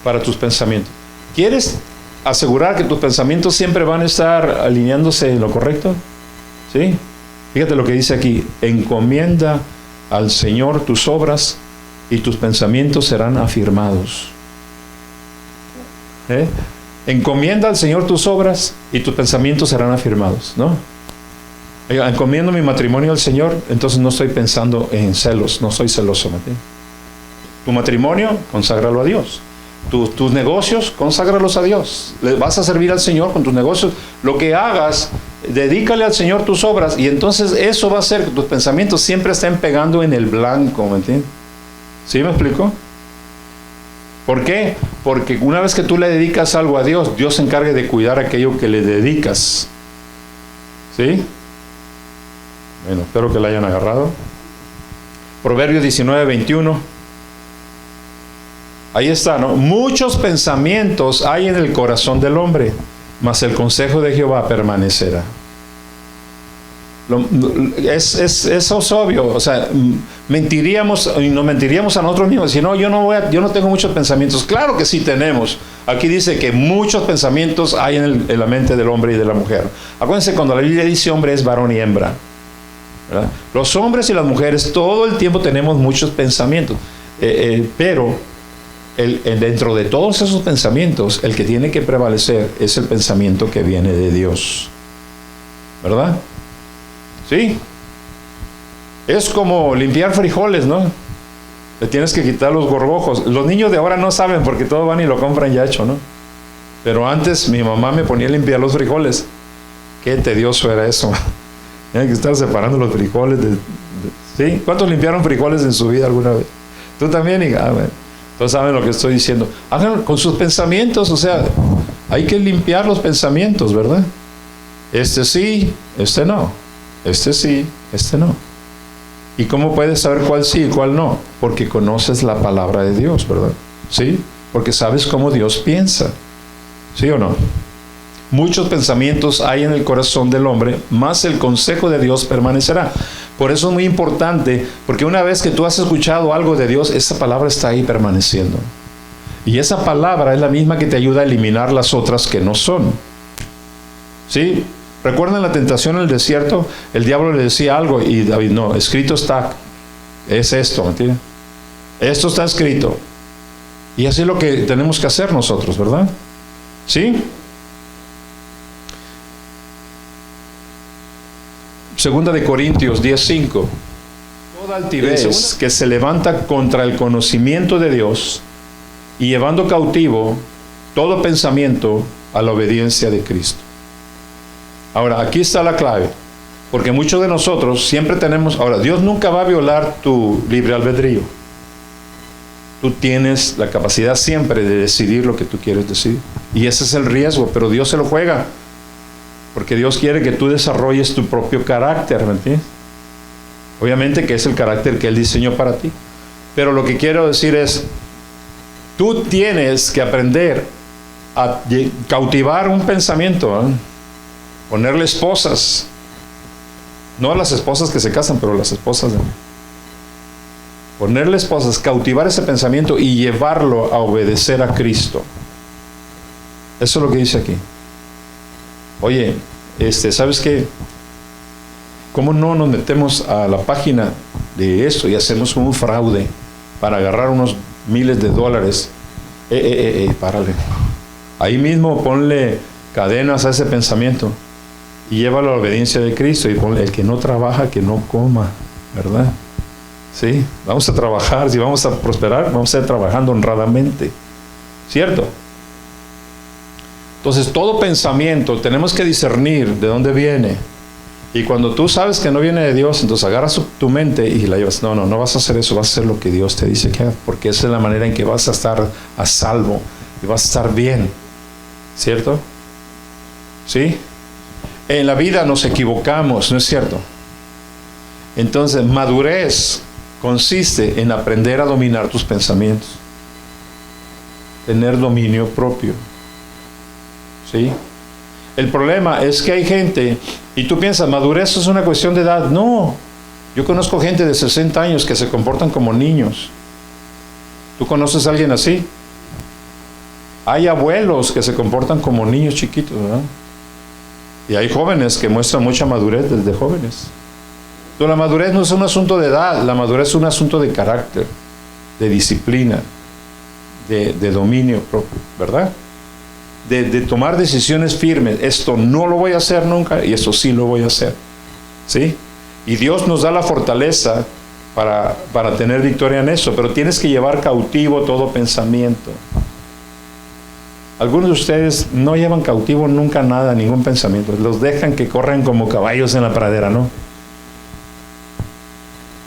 para tus pensamientos. ¿Quieres asegurar que tus pensamientos siempre van a estar alineándose en lo correcto? ¿Sí? Fíjate lo que dice aquí: encomienda al Señor tus obras y tus pensamientos serán afirmados. Encomienda al Señor tus obras y tus pensamientos serán afirmados, ¿no? Encomiendo mi matrimonio al Señor, entonces no estoy pensando en celos, no soy celoso, ¿me entiendes? Tu matrimonio, conságralo a Dios. Tus negocios, conságralos a Dios. Le vas a servir al Señor con tus negocios. Lo que hagas, dedícale al Señor tus obras, y entonces eso va a hacer que tus pensamientos siempre estén pegando en el blanco, ¿me entiendes? ¿Sí me explico? ¿Por qué? Porque una vez que tú le dedicas algo a Dios, Dios se encarga de cuidar aquello que le dedicas. ¿Sí? Bueno, espero que la hayan agarrado. Proverbios 19:21. Ahí está, ¿no? Muchos pensamientos hay en el corazón del hombre, mas el consejo de Jehová permanecerá. Eso es obvio. O sea, mentiríamos y nos mentiríamos a nosotros mismos. Si no, yo no tengo muchos pensamientos. Claro que sí tenemos. Aquí dice que muchos pensamientos hay en la mente del hombre y de la mujer. Acuérdense, cuando la Biblia dice hombre, es varón y hembra, ¿verdad? Los hombres y las mujeres todo el tiempo tenemos muchos pensamientos, pero dentro de todos esos pensamientos, el que tiene que prevalecer es el pensamiento que viene de Dios, ¿verdad? Sí. Es como limpiar frijoles, ¿no? Le tienes que quitar los gorgojos. Los niños de ahora no saben porque todo van y lo compran ya hecho, ¿no? Pero antes mi mamá me ponía a limpiar los frijoles. Qué tedioso era eso. Tienen que estar separando los frijoles ¿sí? ¿Cuántos limpiaron frijoles en su vida alguna vez? Tú también, hija. Bueno, todos saben lo que estoy diciendo. Háganlo con sus pensamientos, o sea, hay que limpiar los pensamientos, ¿verdad? Este sí, este no. Este sí, este no. ¿Y cómo puedes saber cuál sí y cuál no? Porque conoces la palabra de Dios, ¿verdad? ¿Sí? Porque sabes cómo Dios piensa. ¿Sí o no? Muchos pensamientos hay en el corazón del hombre, mas el consejo de Dios permanecerá. Por eso es muy importante, porque una vez que tú has escuchado algo de Dios, esa palabra está ahí permaneciendo. Y esa palabra es la misma que te ayuda a eliminar las otras que no son. ¿Sí? ¿Recuerdan la tentación en el desierto? El diablo le decía algo y David, no, escrito está, es esto, ¿entiendes? Esto está escrito. Y así es lo que tenemos que hacer nosotros, ¿verdad? ¿Sí? Segunda de Corintios 10:5. Toda altivez que se levanta contra el conocimiento de Dios y llevando cautivo todo pensamiento a la obediencia de Cristo. Ahora, aquí está la clave, porque muchos de nosotros siempre tenemos, ahora, Dios nunca va a violar tu libre albedrío. Tú tienes la capacidad siempre de decidir lo que tú quieres decidir. Y ese es el riesgo, pero Dios se lo juega, porque Dios quiere que tú desarrolles tu propio carácter, ¿me entiendes? Obviamente que es el carácter que Él diseñó para ti. Pero lo que quiero decir es, tú tienes que aprender a cautivar un pensamiento, ¿eh? Ponerle esposas, no a las esposas que se casan, pero las esposas ponerle esposas, cautivar ese pensamiento y llevarlo a obedecer a Cristo. Eso es lo que dice aquí. Oye, ¿sabes qué? ¿Cómo no nos metemos a la página de esto y hacemos un fraude para agarrar unos miles de dólares? Párale. Ahí mismo ponle cadenas a ese pensamiento y llévalo a la obediencia de Cristo y ponle, el que no trabaja, que no coma, ¿verdad? Sí, vamos a trabajar, si vamos a prosperar, vamos a estar trabajando honradamente, ¿cierto? Entonces todo pensamiento tenemos que discernir de dónde viene. Y cuando tú sabes que no viene de Dios, entonces agarras tu mente y la llevas. No vas a hacer eso, vas a hacer lo que Dios te dice que hagas, porque esa es la manera en que vas a estar a salvo y vas a estar bien, ¿cierto? ¿Sí? En la vida nos equivocamos, ¿no es cierto? Entonces, madurez consiste en aprender a dominar tus pensamientos, tener dominio propio, ¿sí? El problema es que hay gente, y tú piensas, madurez es una cuestión de edad. No, yo conozco gente de 60 años que se comportan como niños. ¿Tú conoces a alguien así? Hay abuelos que se comportan como niños chiquitos, ¿verdad? Y hay jóvenes que muestran mucha madurez desde jóvenes. Pero la madurez no es un asunto de edad, la madurez es un asunto de carácter, de disciplina, de dominio propio, ¿verdad? De tomar decisiones firmes. Esto no lo voy a hacer nunca y esto sí lo voy a hacer, ¿sí? Y Dios nos da la fortaleza para tener victoria en eso, pero tienes que llevar cautivo todo pensamiento. Algunos de ustedes no llevan cautivo nunca nada, ningún pensamiento. Los dejan que corran como caballos en la pradera, ¿no?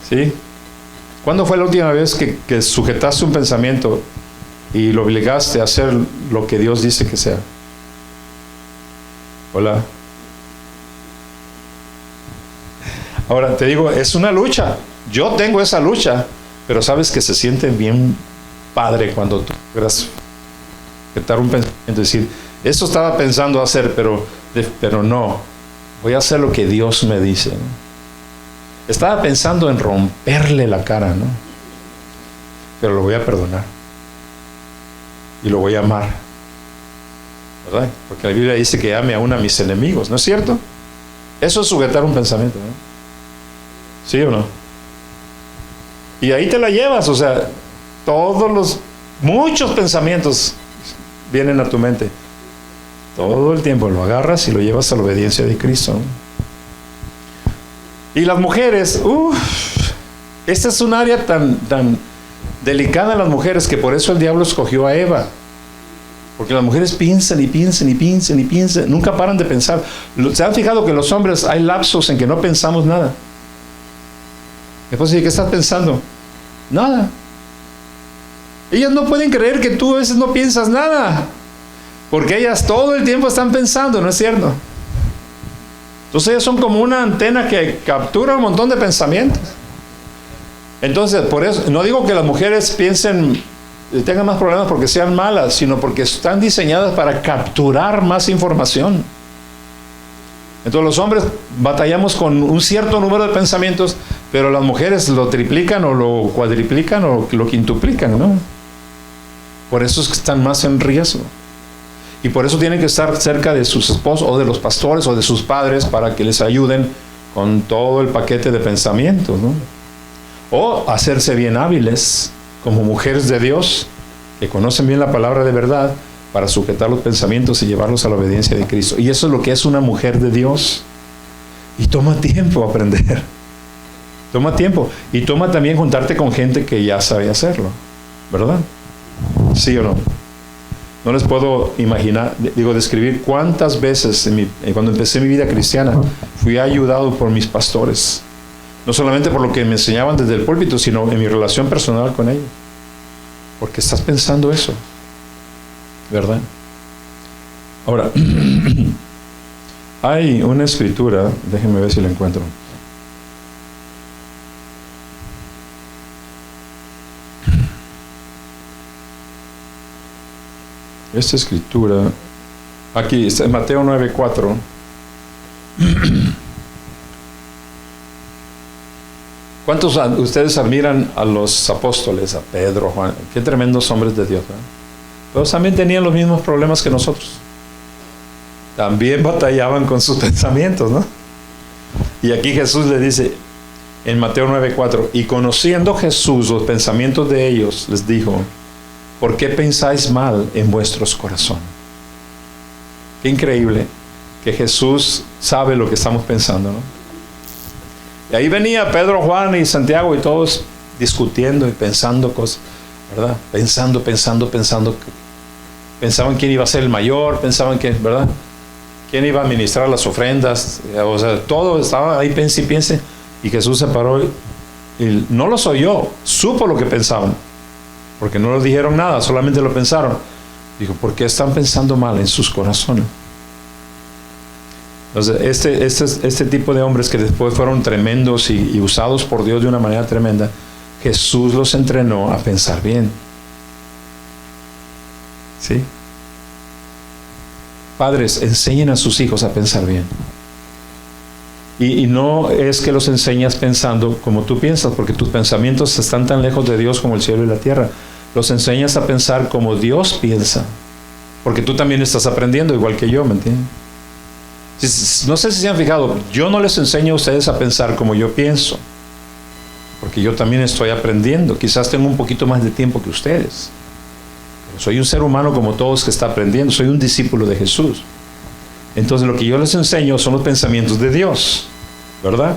¿Sí? ¿Cuándo fue la última vez que sujetaste un pensamiento y lo obligaste a hacer lo que Dios dice que sea? Hola. Ahora te digo, es una lucha. Yo tengo esa lucha, pero sabes que se siente bien padre cuando tú logras sujetar un pensamiento y decir, eso estaba pensando hacer, pero no, voy a hacer lo que Dios me dice, ¿no? Estaba pensando en romperle la cara, ¿no? Pero lo voy a perdonar. Y lo voy a amar, ¿verdad? Porque la Biblia dice que ame aún a mis enemigos, ¿no es cierto? Eso es sujetar un pensamiento, ¿no? ¿Sí o no? Y ahí te la llevas, o sea, muchos pensamientos vienen a tu mente. Todo el tiempo lo agarras y lo llevas a la obediencia de Cristo, ¿no? Y las mujeres, esta es un área tan delicada en las mujeres que por eso el diablo escogió a Eva. Porque las mujeres piensan y piensan y piensan y piensan, nunca paran de pensar. ¿Se han fijado que los hombres hay lapsos en que no pensamos nada? Después, ¿qué estás pensando? Nada. Ellas no pueden creer que tú a veces no piensas nada, porque ellas todo el tiempo están pensando, ¿no es cierto? Entonces ellas son como una antena que captura un montón de pensamientos. Entonces, por eso, no digo que las mujeres tengan más problemas porque sean malas, sino porque están diseñadas para capturar más información. Entonces los hombres batallamos con un cierto número de pensamientos, pero las mujeres lo triplican o lo cuadriplican o lo quintuplican, ¿no? Por eso es que están más en riesgo. Y por eso tienen que estar cerca de sus esposos o de los pastores o de sus padres para que les ayuden con todo el paquete de pensamientos, ¿no? O hacerse bien hábiles como mujeres de Dios que conocen bien la palabra de verdad para sujetar los pensamientos y llevarlos a la obediencia de Cristo. Y eso es lo que es una mujer de Dios. Y toma tiempo aprender. Toma tiempo. Y toma también juntarte con gente que ya sabe hacerlo. ¿Verdad? ¿Sí o no? No les puedo imaginar, describir cuántas veces cuando empecé mi vida cristiana fui ayudado por mis pastores. No solamente por lo que me enseñaban desde el púlpito, sino en mi relación personal con ellos. Porque estás pensando eso. ¿Verdad? Ahora, hay una escritura, déjenme ver si la encuentro. Esta escritura, aquí está en Mateo 9:4. ¿Cuántos de ustedes admiran a los apóstoles, a Pedro, Juan? Qué tremendos hombres de Dios, ¿verdad? Pero también tenían los mismos problemas que nosotros. También batallaban con sus pensamientos, ¿no? Y aquí Jesús le dice, en Mateo 9:4, y conociendo Jesús los pensamientos de ellos, les dijo, ¿por qué pensáis mal en vuestros corazones? Qué increíble que Jesús sabe lo que estamos pensando, ¿no? Y ahí venía Pedro, Juan y Santiago y todos discutiendo y pensando cosas, ¿verdad? Pensando. Pensaban quién iba a ser el mayor, pensaban que, ¿verdad? Quién iba a administrar las ofrendas, o sea, todo estaba ahí, piense. Y Jesús se paró y no los oyó, supo lo que pensaban. Porque no les dijeron nada, solamente lo pensaron. Dijo, ¿por qué están pensando mal en sus corazones? Entonces, este tipo de hombres que después fueron tremendos y usados por Dios de una manera tremenda, Jesús los entrenó a pensar bien. ¿Sí? Padres, enseñen a sus hijos a pensar bien. Y no es que los enseñas pensando como tú piensas, porque tus pensamientos están tan lejos de Dios como el cielo y la tierra. Los enseñas a pensar como Dios piensa, porque tú también estás aprendiendo igual que yo, ¿me entiendes? No sé si se han fijado, yo no les enseño a ustedes a pensar como yo pienso, porque yo también estoy aprendiendo. Quizás tengo un poquito más de tiempo que ustedes, pero soy un ser humano como todos que está aprendiendo, soy un discípulo de Jesús. Entonces lo que yo les enseño son los pensamientos de Dios, ¿verdad?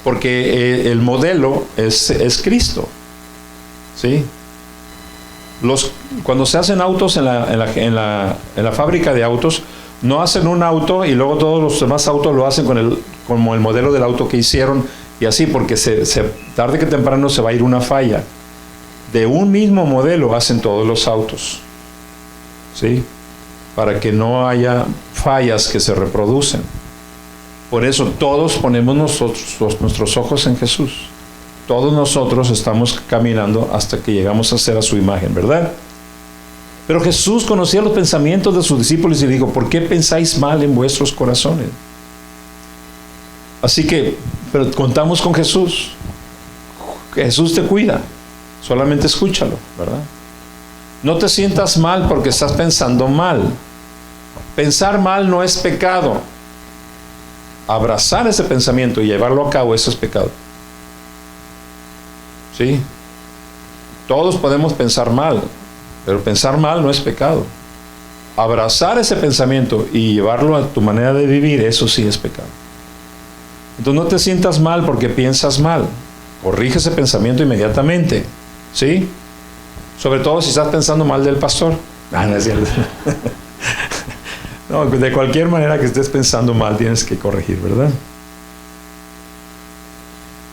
Porque el modelo es Cristo, ¿sí? Cuando se hacen autos en la fábrica de autos, no hacen un auto y luego todos los demás autos lo hacen como el modelo del auto que hicieron, y así, porque tarde que temprano se va a ir una falla. De un mismo modelo hacen todos los autos, ¿sí? Para que no haya fallas que se reproducen. Por eso todos ponemos nuestros ojos en Jesús. Todos nosotros estamos caminando hasta que llegamos a ser a su imagen, ¿verdad? Pero Jesús conocía los pensamientos de sus discípulos y dijo, ¿por qué pensáis mal en vuestros corazones? Así que, pero contamos con Jesús. Jesús te cuida. Solamente escúchalo, ¿verdad? No te sientas mal porque estás pensando mal. Pensar mal no es pecado. Abrazar ese pensamiento y llevarlo a cabo, eso es pecado. ¿Sí? Todos podemos pensar mal, pero pensar mal no es pecado. Abrazar ese pensamiento y llevarlo a tu manera de vivir, eso sí es pecado. Entonces no te sientas mal porque piensas mal. Corrige ese pensamiento inmediatamente. ¿Sí? Sobre todo si estás pensando mal del pastor. No es cierto. No, de cualquier manera que estés pensando mal tienes que corregir, ¿verdad?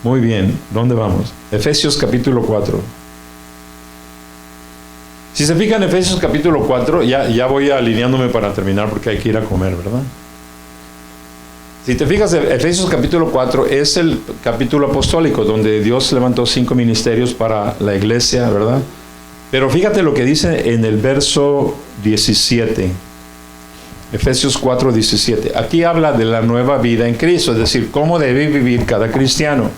Muy bien, ¿dónde vamos? Efesios capítulo 4. Si se fijan en Efesios capítulo 4, ya voy alineándome para terminar porque hay que ir a comer, ¿verdad? Si te fijas, Efesios capítulo 4 es el capítulo apostólico donde Dios levantó 5 ministerios para la iglesia, ¿verdad? Pero fíjate lo que dice en el verso 17. Efesios 4, 17. Aquí habla de la nueva vida en Cristo, es decir, cómo debe vivir cada cristiano.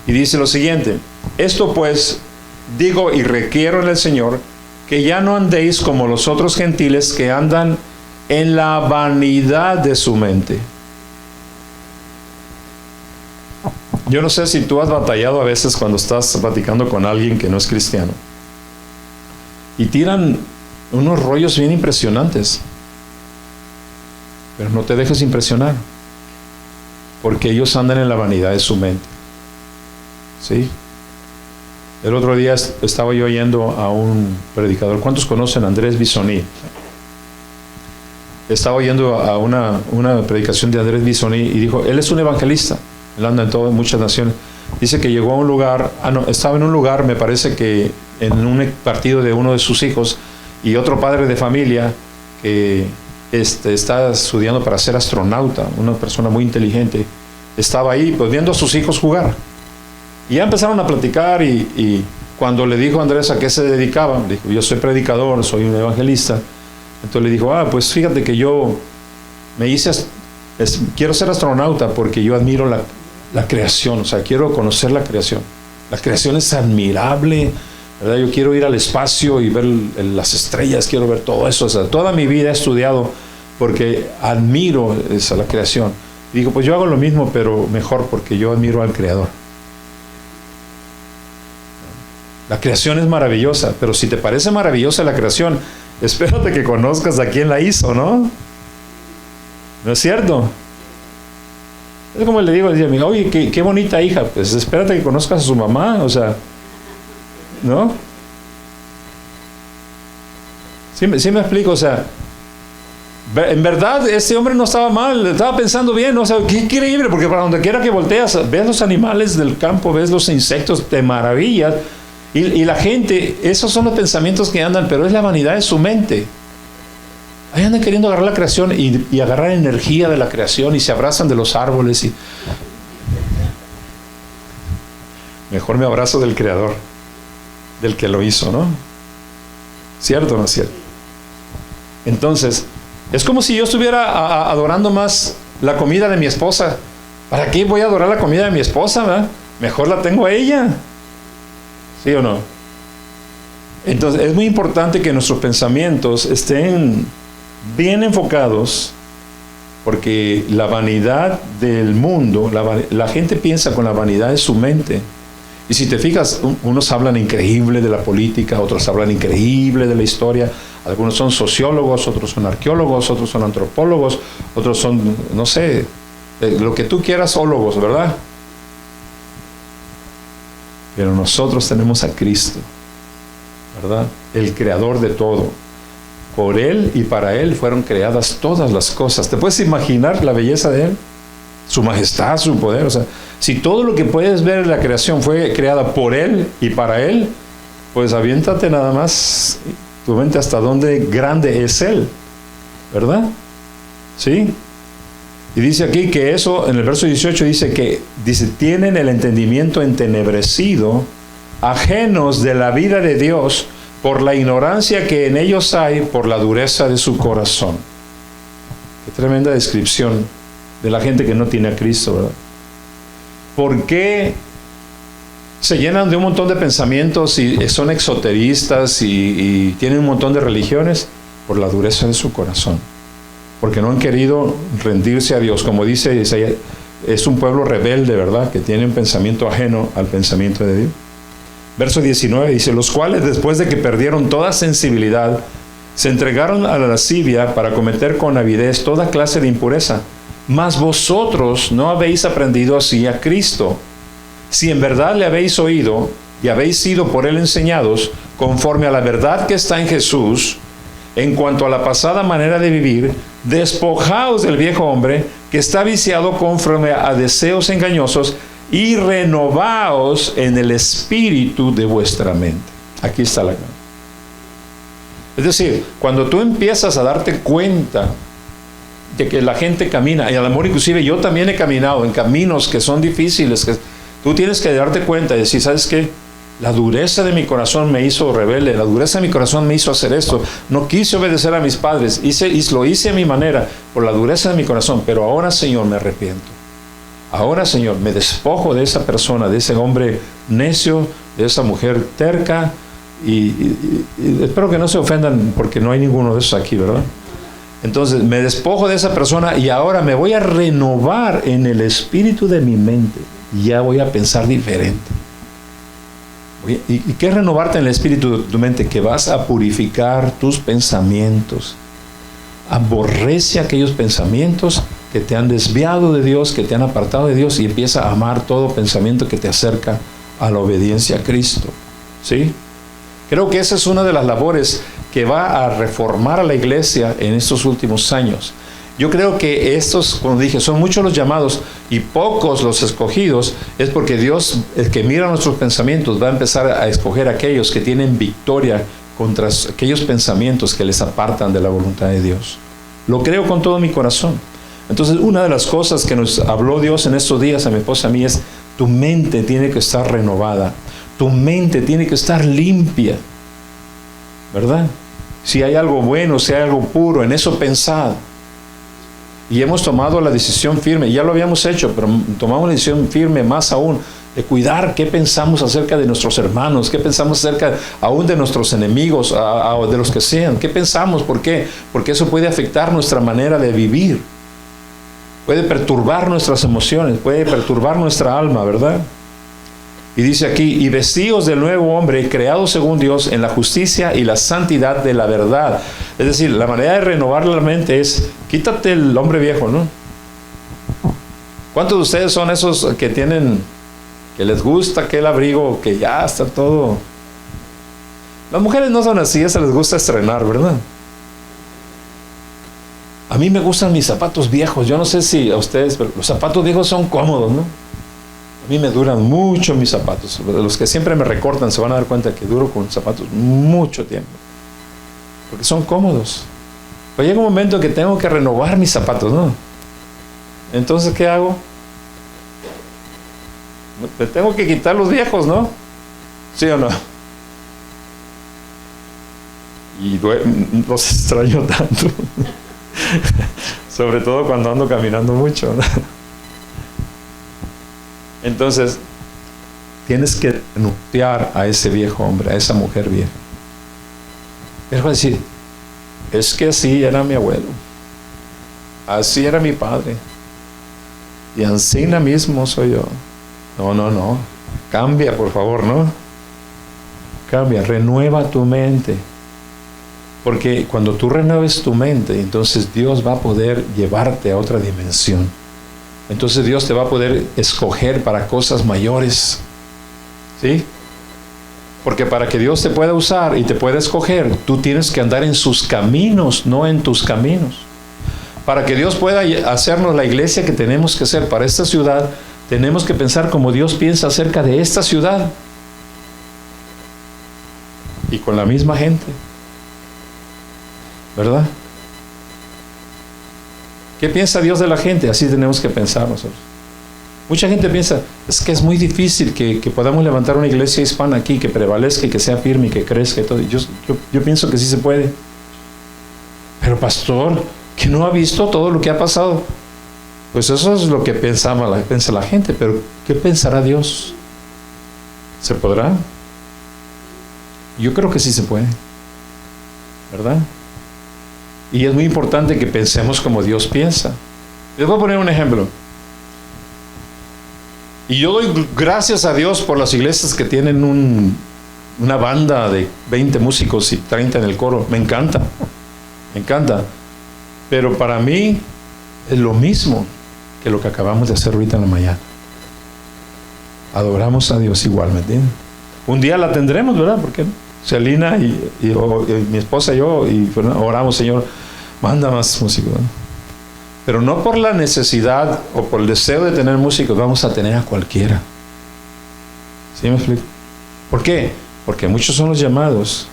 Y dice lo siguiente: esto pues digo y requiero en el Señor, que ya no andéis como los otros gentiles que andan en la vanidad de su mente. Yo no sé si tú has batallado a veces cuando estás platicando con alguien que no es cristiano. Y tiran unos rollos bien impresionantes. Pero no te dejes impresionar. porque ellos andan en la vanidad de su mente. ¿Sí? El otro día estaba yo oyendo a un predicador. ¿Cuántos conocen a Andrés Bisoni? Estaba oyendo a una predicación de Andrés Bisoni y dijo, él es un evangelista, él anda en muchas naciones. Dice que llegó a un lugar, estaba en un lugar, me parece que en un partido de uno de sus hijos, y otro padre de familia que está estudiando para ser astronauta, una persona muy inteligente, estaba ahí pues viendo a sus hijos jugar. Y ya empezaron a platicar y cuando le dijo a Andrés a qué se dedicaba, dijo, yo soy predicador, soy un evangelista. Entonces le dijo, pues fíjate que yo quiero ser astronauta porque yo admiro la creación, o sea, quiero conocer la creación. La creación es admirable, ¿verdad? Yo quiero ir al espacio y ver las estrellas, quiero ver todo eso. O sea, toda mi vida he estudiado porque admiro la creación. Y digo, pues yo hago lo mismo, pero mejor porque yo admiro al Creador. La creación es maravillosa, pero si te parece maravillosa la creación, espérate que conozcas a quién la hizo, ¿no? ¿No es cierto? Es como le digo, dice, oye, qué bonita hija, pues espérate que conozcas a su mamá, o sea, ¿no? Sí me explico, o sea, en verdad este hombre no estaba mal, estaba pensando bien, o sea, qué increíble, porque para donde quiera que volteas, ves los animales del campo, ves los insectos, te maravillas. Y la gente, esos son los pensamientos que andan, pero es la vanidad de su mente. Ahí andan queriendo agarrar la creación y agarrar energía de la creación y se abrazan de los árboles. Y mejor me abrazo del Creador, del que lo hizo, ¿no? ¿Cierto o no es cierto? Entonces, es como si yo estuviera adorando más la comida de mi esposa. ¿Para qué voy a adorar la comida de mi esposa, verdad? Mejor la tengo a ella. ¿Sí o no? Entonces es muy importante que nuestros pensamientos estén bien enfocados, porque la vanidad del mundo, la gente piensa con la vanidad de su mente. Y si te fijas, unos hablan increíble de la política, otros hablan increíble de la historia, algunos son sociólogos, otros son arqueólogos, otros son antropólogos, otros son, no sé, lo que tú quieras, ólogos, ¿verdad? Pero nosotros tenemos a Cristo, ¿verdad? El creador de todo. Por Él y para Él fueron creadas todas las cosas. ¿Te puedes imaginar la belleza de Él? Su majestad, su poder. O sea, si todo lo que puedes ver en la creación fue creada por Él y para Él, pues aviéntate nada más tu mente hasta dónde grande es Él, ¿verdad? ¿Sí? Y dice aquí que eso, en el verso 18 dice, tienen el entendimiento entenebrecido, ajenos de la vida de Dios, por la ignorancia que en ellos hay, por la dureza de su corazón. Qué tremenda descripción de la gente que no tiene a Cristo, ¿verdad? ¿Por qué se llenan de un montón de pensamientos y son exoteristas y tienen un montón de religiones? Por la dureza de su corazón. Porque no han querido rendirse a Dios. Como dice Isaías, es un pueblo rebelde, ¿verdad? Que tiene un pensamiento ajeno al pensamiento de Dios. Verso 19 dice, los cuales después de que perdieron toda sensibilidad, se entregaron a la lascivia para cometer con avidez toda clase de impureza. Mas vosotros no habéis aprendido así a Cristo. Si en verdad le habéis oído y habéis sido por él enseñados, conforme a la verdad que está en Jesús, en cuanto a la pasada manera de vivir, despojaos del viejo hombre que está viciado conforme a deseos engañosos y renovaos en el espíritu de vuestra mente. Aquí está la clave. Es decir, cuando tú empiezas a darte cuenta de que la gente camina, y al amor inclusive yo también he caminado en caminos que son difíciles, que tú tienes que darte cuenta y decir, ¿sabes qué? La dureza de mi corazón me hizo rebelde, la dureza de mi corazón me hizo hacer esto, no quise obedecer a mis padres, lo hice a mi manera, por la dureza de mi corazón, pero ahora, Señor, me arrepiento. Ahora, Señor, me despojo de esa persona, de ese hombre necio, de esa mujer terca, y espero que no se ofendan porque no hay ninguno de esos aquí, ¿verdad? Entonces, me despojo de esa persona y ahora me voy a renovar en el espíritu de mi mente, y ya voy a pensar diferente. ¿Y qué es renovarte en el espíritu de tu mente? Que vas a purificar tus pensamientos. Aborrece aquellos pensamientos que te han desviado de Dios, que te han apartado de Dios, y empieza a amar todo pensamiento que te acerca a la obediencia a Cristo. ¿Sí? Creo que esa es una de las labores que va a reformar a la iglesia en estos últimos años. Yo creo que estos, como dije, son muchos los llamados y pocos los escogidos. Es porque Dios, el que mira nuestros pensamientos, va a empezar a escoger aquellos que tienen victoria contra aquellos pensamientos que les apartan de la voluntad de Dios. Lo creo con todo mi corazón. Entonces, una de las cosas que nos habló Dios en estos días a mi esposa y a mí es: tu mente tiene que estar renovada, tu mente tiene que estar limpia, ¿verdad? Si hay algo bueno, si hay algo puro, en eso pensad. Y hemos tomado la decisión firme, ya lo habíamos hecho, pero tomamos la decisión firme más aún, de cuidar qué pensamos acerca de nuestros hermanos, qué pensamos acerca aún de nuestros enemigos, de los que sean, qué pensamos, ¿por qué? Porque eso puede afectar nuestra manera de vivir, puede perturbar nuestras emociones, puede perturbar nuestra alma, ¿verdad? Y dice aquí: y vestidos del nuevo hombre, creado según Dios en la justicia y la santidad de la verdad. Es decir, la manera de renovar la mente es: quítate el hombre viejo, ¿no? ¿Cuántos de ustedes son esos que tienen, que les gusta aquel abrigo que ya está todo? Las mujeres no son así, esas les gusta estrenar, ¿verdad? A mí me gustan mis zapatos viejos. Yo no sé si a ustedes, pero los zapatos viejos son cómodos, ¿no? A mí me duran mucho mis zapatos. Los que siempre me recortan se van a dar cuenta que duro con zapatos mucho tiempo, porque son cómodos. Pero llega un momento que tengo que renovar mis zapatos, ¿no? Entonces, ¿qué hago? Me tengo que quitar los viejos, ¿no? ¿Sí o no? Y los extraño tanto. Sobre todo cuando ando caminando mucho, ¿no? Entonces, tienes que renunciar a ese viejo hombre, a esa mujer vieja. Pero va a decir: es que así era mi abuelo, así era mi padre, y así mismo soy yo. No. Cambia, por favor, ¿no? Cambia, renueva tu mente. Porque cuando tú renueves tu mente, entonces Dios va a poder llevarte a otra dimensión. Entonces Dios te va a poder escoger para cosas mayores. ¿Sí? Porque para que Dios te pueda usar y te pueda escoger, tú tienes que andar en sus caminos, no en tus caminos. Para que Dios pueda hacernos la iglesia que tenemos que ser para esta ciudad, tenemos que pensar como Dios piensa acerca de esta ciudad. Y con la misma gente, ¿verdad? ¿Qué piensa Dios de la gente? Así tenemos que pensar nosotros. Mucha gente piensa: es que es muy difícil que podamos levantar una iglesia hispana aquí, que prevalezca y que sea firme y que crezca y todo. Yo pienso que sí se puede. Pero pastor, ¿que no ha visto todo lo que ha pasado? Pues eso es lo que piensa la gente, pero ¿qué pensará Dios? ¿Se podrá? Yo creo que sí se puede, ¿verdad? Y es muy importante que pensemos como Dios piensa. Les voy a poner un ejemplo. Y yo doy gracias a Dios por las iglesias que tienen una banda de 20 músicos y 30 en el coro. Me encanta. Pero para mí es lo mismo que lo que acabamos de hacer ahorita en la mañana. Adoramos a Dios igual, ¿me entienden? Un día la tendremos, ¿verdad? ¿Por qué no? Celina y mi esposa y yo oramos: Señor, manda más músicos, ¿no? Pero no por la necesidad o por el deseo de tener músicos vamos a tener a cualquiera. ¿Sí me explico? ¿Por qué? Porque muchos son los llamados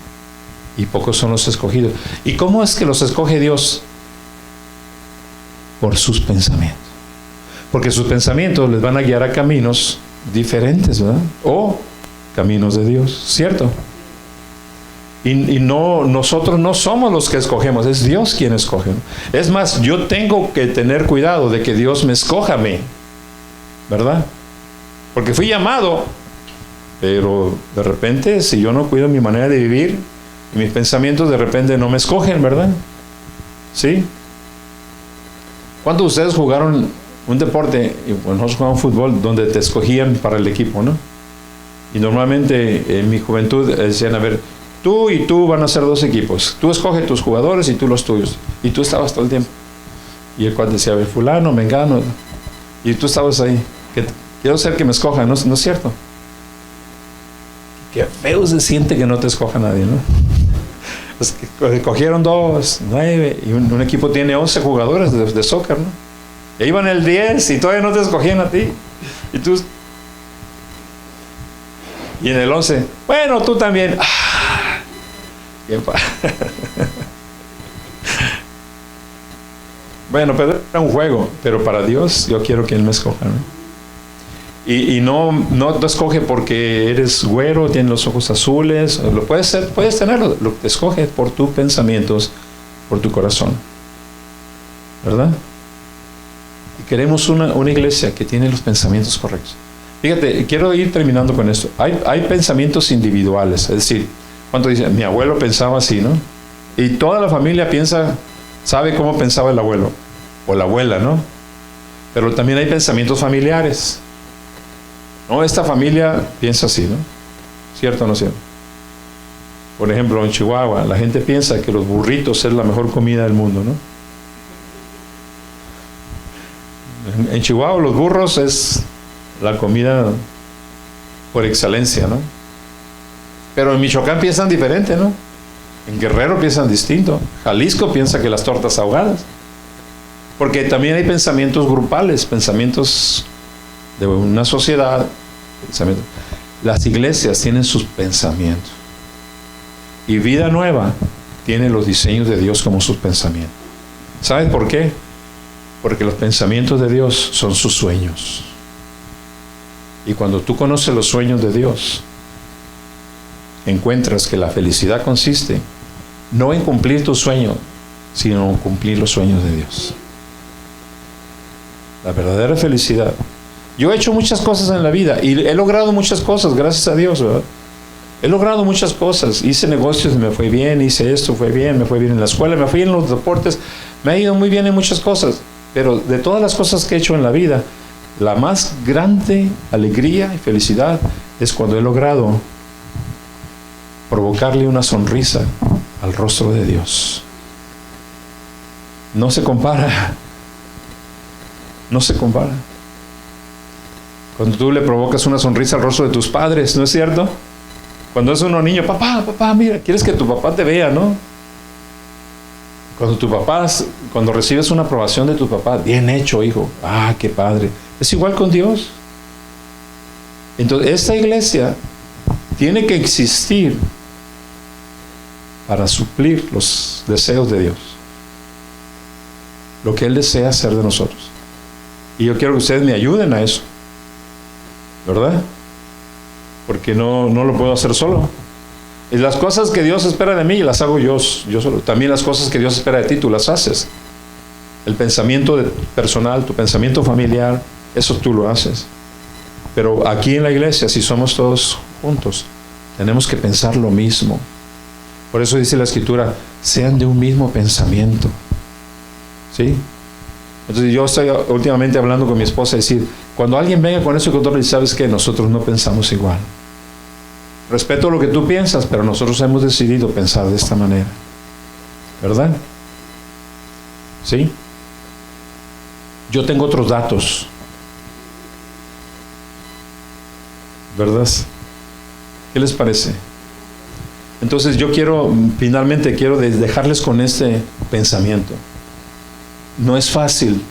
y pocos son los escogidos. ¿Y cómo es que los escoge Dios? Por sus pensamientos. Porque sus pensamientos les van a guiar a caminos diferentes, ¿verdad? O caminos de Dios, ¿cierto? Y nosotros no somos los que escogemos, es Dios quien escoge. Es más, yo tengo que tener cuidado de que Dios me escoja a mí, ¿verdad? Porque fui llamado, pero de repente, si yo no cuido mi manera de vivir, mis pensamientos de repente no me escogen, ¿verdad? ¿Sí? ¿Cuántos de ustedes jugaron un deporte? Nosotros jugamos fútbol donde te escogían para el equipo, ¿no? Y normalmente en mi juventud decían: a ver, tú y tú van a ser dos equipos. Tú escoges tus jugadores y tú los tuyos. Y tú estabas todo el tiempo: Y el cuate decía, a ver, fulano, mengano. Y tú estabas ahí. Quiero ser que me escojan, ¿no es cierto? Qué feo se siente que no te escoja nadie, ¿no? Pues que cogieron 2, 9, y un equipo tiene 11 jugadores de soccer, ¿no? Y iban el 10 y todavía no te escogían a ti. Y tú... Y en el 11, bueno, tú también. Bueno, pero era un juego, pero para Dios yo quiero que Él me escoja, ¿no? Y no te escoge porque eres güero, tienes los ojos azules, lo puedes tenerlo, lo te escoge por tus pensamientos, por tu corazón, ¿verdad? Y queremos una iglesia que tiene los pensamientos correctos. Fíjate, quiero ir terminando con esto. Hay pensamientos individuales, es decir, cuando dicen, mi abuelo pensaba así, ¿no? Y toda la familia sabe cómo pensaba el abuelo, o la abuela, ¿no? Pero también hay pensamientos familiares. No, esta familia piensa así, ¿no? ¿Cierto o no cierto? Por ejemplo, en Chihuahua, la gente piensa que los burritos es la mejor comida del mundo, ¿no? En Chihuahua los burros es la comida por excelencia, ¿no? Pero en Michoacán piensan diferente, ¿no? En Guerrero piensan distinto. Jalisco piensa que las tortas ahogadas. Porque también hay pensamientos grupales, pensamientos de una sociedad. Las iglesias tienen sus pensamientos. Y Vida Nueva tiene los diseños de Dios como sus pensamientos. ¿Sabes por qué? Porque los pensamientos de Dios son sus sueños. Y cuando tú conoces los sueños de Dios, encuentras que la felicidad consiste no en cumplir tu sueño, sino en cumplir los sueños de Dios. La verdadera felicidad. Yo he hecho muchas cosas en la vida y he logrado muchas cosas, gracias a Dios, ¿verdad? He logrado muchas cosas. Hice negocios y me fue bien, hice esto, fue bien, me fue bien en la escuela, me fui bien en los deportes, me ha ido muy bien en muchas cosas. Pero de todas las cosas que he hecho en la vida, la más grande alegría y felicidad es cuando he logrado provocarle una sonrisa al rostro de Dios. No se compara. No se compara. Cuando tú le provocas una sonrisa al rostro de tus padres, ¿no es cierto? Cuando es uno niño, papá, mira, quieres que tu papá te vea, ¿no? Cuando recibes una aprobación de tu papá, bien hecho, hijo. Qué padre. Es igual con Dios. Entonces, esta iglesia tiene que existir para suplir los deseos de Dios. Lo que Él desea hacer de nosotros. Y yo quiero que ustedes me ayuden a eso. ¿Verdad? Porque no lo puedo hacer solo. Y las cosas que Dios espera de mí, las hago yo solo. También las cosas que Dios espera de ti, tú las haces. El pensamiento personal, tu pensamiento familiar, eso tú lo haces. Pero aquí en la iglesia, si somos todos juntos, tenemos que pensar lo mismo. Por eso dice la Escritura, sean de un mismo pensamiento. ¿Sí? Entonces yo estoy últimamente hablando con mi esposa y decir, cuando alguien venga con eso y control, y sabes que nosotros no pensamos igual. Respeto lo que tú piensas, pero nosotros hemos decidido pensar de esta manera. ¿Verdad? ¿Sí? Yo tengo otros datos. ¿Verdad? ¿Qué les parece? Entonces yo finalmente quiero dejarles con este pensamiento. No es fácil.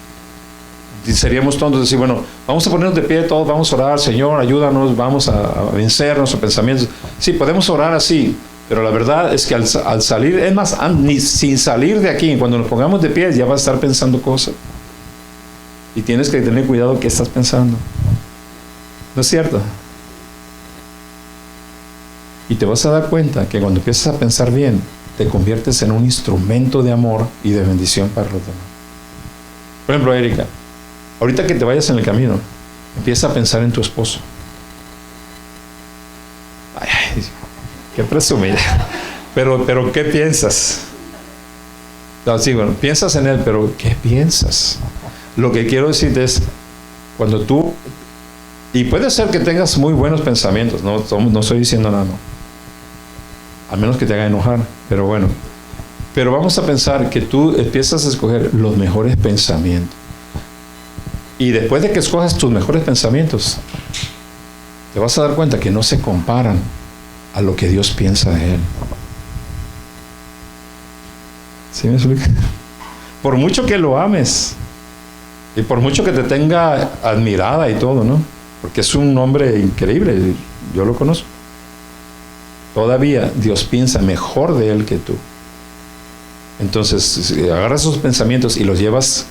Seríamos tontos decir, bueno, vamos a ponernos de pie todos, vamos a orar, Señor, ayúdanos, vamos a vencer nuestros pensamientos. Sí, podemos orar así, pero la verdad es que al salir, es más, ni sin salir de aquí, cuando nos pongamos de pie, ya vas a estar pensando cosas. Y tienes que tener cuidado qué estás pensando. ¿No es cierto? Y te vas a dar cuenta que cuando empiezas a pensar bien, te conviertes en un instrumento de amor y de bendición para los demás. Por ejemplo, Erika, ahorita que te vayas en el camino, empieza a pensar en tu esposo. Ay, qué presumida. Pero ¿qué piensas? No, sí, bueno, piensas en él, pero ¿qué piensas? Lo que quiero decirte es, cuando tú, y puede ser que tengas muy buenos pensamientos, no estoy diciendo nada, no. A menos que te haga enojar, pero bueno. Pero vamos a pensar que tú empiezas a escoger los mejores pensamientos. Y después de que escojas tus mejores pensamientos, te vas a dar cuenta que no se comparan a lo que Dios piensa de él. ¿Sí me explica? Por mucho que lo ames y por mucho que te tenga admirada y todo, ¿no? Porque es un hombre increíble, yo lo conozco. Todavía Dios piensa mejor de él que tú. Entonces, si agarras esos pensamientos y los llevas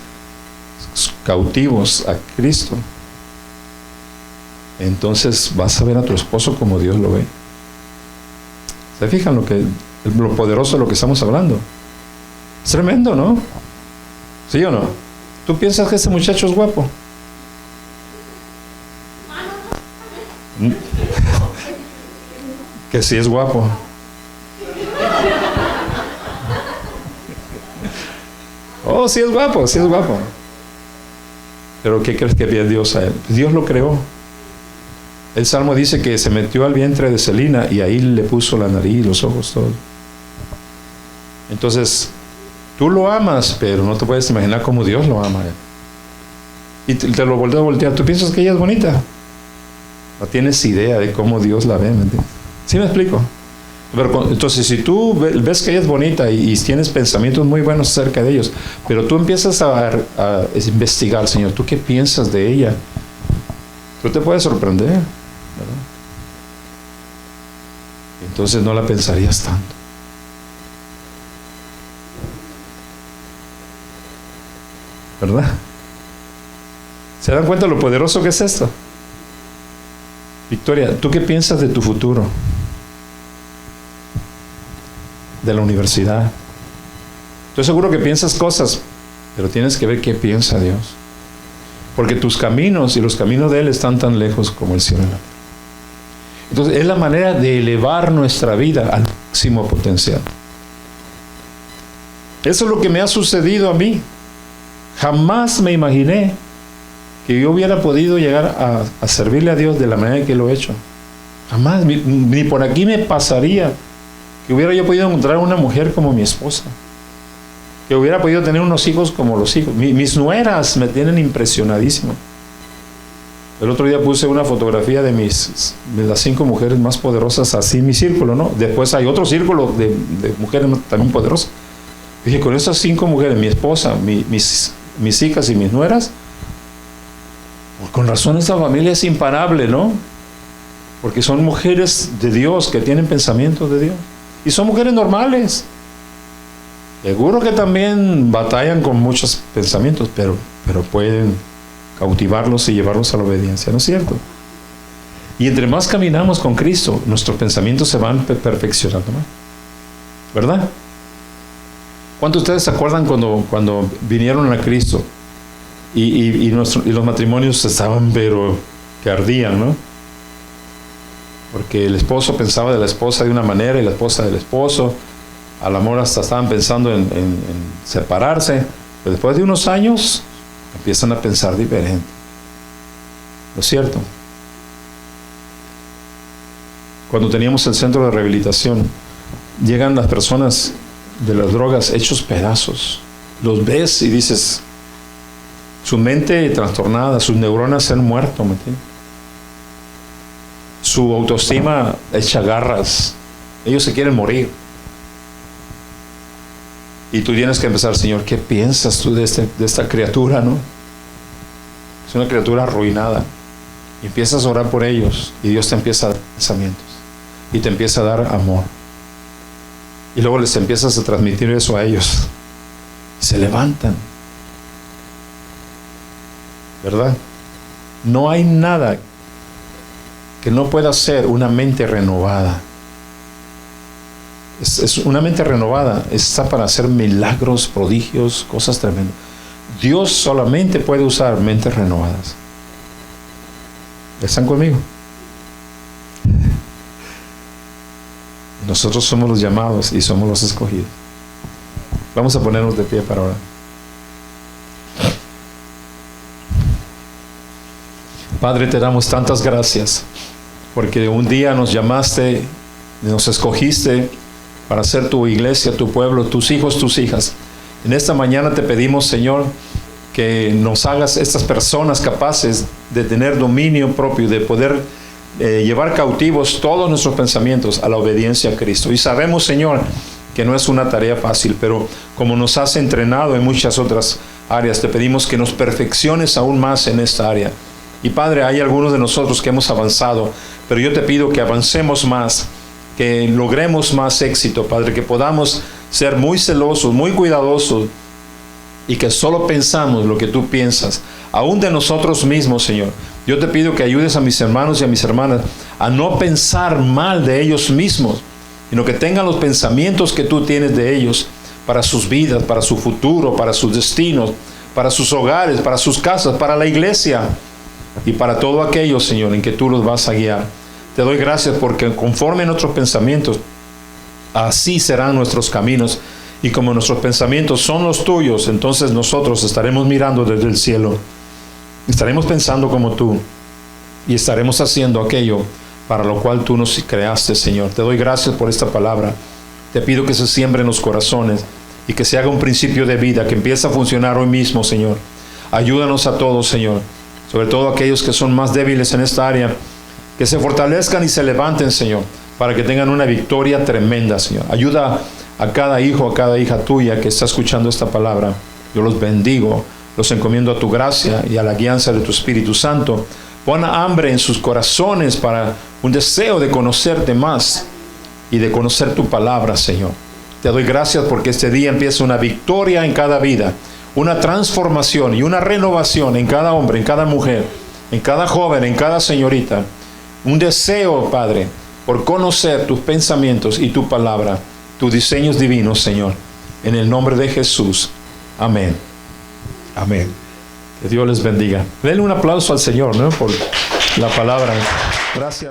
cautivos a Cristo, entonces vas a ver a tu esposo como Dios lo ve. ¿Se fijan lo poderoso de lo que estamos hablando? Es tremendo, ¿no? ¿Sí o no? ¿Tú piensas que este muchacho es guapo? Que sí es guapo. Oh, sí es guapo, sí es guapo. Pero ¿qué crees que vio Dios a él? Dios lo creó. El Salmo dice que se metió al vientre de Celina y ahí le puso la nariz, los ojos, todo. Entonces, tú lo amas, pero no te puedes imaginar cómo Dios lo ama a él. Y te lo volteas a voltear. ¿Tú piensas que ella es bonita? No tienes idea de cómo Dios la ve, ¿me entiendes? ¿Sí me explico? Pero, entonces, si tú ves que ella es bonita y tienes pensamientos muy buenos acerca de ellos, pero tú empiezas a investigar, Señor, ¿tú qué piensas de ella? Tú te puedes sorprender, ¿verdad? Entonces no la pensarías tanto. ¿Verdad? ¿Se dan cuenta lo poderoso que es esto? Victoria, ¿tú qué piensas de tu futuro? De la universidad. Estoy seguro que piensas cosas, pero tienes que ver qué piensa Dios. Porque tus caminos y los caminos de Él están tan lejos como el cielo. Entonces, es la manera de elevar nuestra vida al máximo potencial. Eso es lo que me ha sucedido a mí. Jamás me imaginé que yo hubiera podido llegar a servirle a Dios de la manera que lo he hecho. Jamás, ni por aquí me pasaría que hubiera yo podido encontrar una mujer como mi esposa, que hubiera podido tener unos hijos como los hijos. Mis nueras me tienen impresionadísimo. El otro día puse una fotografía de las 5 mujeres más poderosas así en mi círculo, ¿no? Después hay otro círculo de mujeres también poderosas. Dije, con esas 5 mujeres, mi esposa, mis hijas y mis nueras, pues con razón esta familia es imparable, ¿no? Porque son mujeres de Dios, que tienen pensamientos de Dios. Y son mujeres normales. Seguro que también batallan con muchos pensamientos, pero pueden cautivarlos y llevarlos a la obediencia, ¿no es cierto? Y entre más caminamos con Cristo, nuestros pensamientos se van perfeccionando más. ¿Verdad? ¿Cuántos de ustedes se acuerdan cuando vinieron a Cristo y los matrimonios estaban, pero que ardían, ¿no? Porque el esposo pensaba de la esposa de una manera y la esposa del esposo. Al amor hasta estaban pensando en separarse. Pero después de unos años empiezan a pensar diferente. ¿No es cierto? Cuando teníamos el centro de rehabilitación, llegan las personas de las drogas hechos pedazos. Los ves y dices, su mente trastornada, sus neuronas se han muerto, ¿me entiendes? Su autoestima hecha garras. Ellos se quieren morir. Y tú tienes que empezar, Señor, ¿qué piensas tú de esta criatura, no? Es una criatura arruinada. Y empiezas a orar por ellos. Y Dios te empieza a dar pensamientos. Y te empieza a dar amor. Y luego les empiezas a transmitir eso a ellos. Y se levantan. ¿Verdad? No hay nada que no pueda ser una mente renovada. Es una mente renovada, está para hacer milagros, prodigios, cosas tremendas. Dios solamente puede usar mentes renovadas. ¿Están conmigo? Nosotros somos los llamados y somos los escogidos. Vamos a ponernos de pie para orar. Padre, te damos tantas gracias porque un día nos llamaste, nos escogiste para ser tu iglesia, tu pueblo, tus hijos, tus hijas. En esta mañana te pedimos, Señor, que nos hagas estas personas capaces de tener dominio propio, de poder llevar cautivos todos nuestros pensamientos a la obediencia a Cristo. Y sabemos, Señor, que no es una tarea fácil, pero como nos has entrenado en muchas otras áreas, te pedimos que nos perfecciones aún más en esta área. Y Padre, hay algunos de nosotros que hemos avanzado, pero yo te pido que avancemos más, que logremos más éxito, Padre, que podamos ser muy celosos, muy cuidadosos, y que solo pensamos lo que tú piensas, aún de nosotros mismos, Señor. Yo te pido que ayudes a mis hermanos y a mis hermanas a no pensar mal de ellos mismos, sino que tengan los pensamientos que tú tienes de ellos para sus vidas, para su futuro, para sus destinos, para sus hogares, para sus casas, para la iglesia y para todo aquello, Señor, en que tú los vas a guiar. Te doy gracias porque conforme a nuestros pensamientos, así serán nuestros caminos. Y como nuestros pensamientos son los tuyos, entonces nosotros estaremos mirando desde el cielo. Estaremos pensando como tú y estaremos haciendo aquello para lo cual tú nos creaste, Señor. Te doy gracias por esta palabra. Te pido que se siembre en los corazones y que se haga un principio de vida que empiece a funcionar hoy mismo, Señor. Ayúdanos a todos, Señor, sobre todo aquellos que son más débiles en esta área, que se fortalezcan y se levanten, Señor, para que tengan una victoria tremenda, Señor. Ayuda a cada hijo, a cada hija tuya que está escuchando esta palabra. Yo los bendigo, los encomiendo a tu gracia y a la guianza de tu Espíritu Santo. Pon hambre en sus corazones para un deseo de conocerte más y de conocer tu palabra, Señor. Te doy gracias porque este día empieza una victoria en cada vida, una transformación y una renovación en cada hombre, en cada mujer, en cada joven, en cada señorita. Un deseo, Padre, por conocer tus pensamientos y tu palabra, tus diseños divinos, Señor. En el nombre de Jesús. Amén. Amén. Que Dios les bendiga. Denle un aplauso al Señor, ¿no? Por la palabra. Gracias.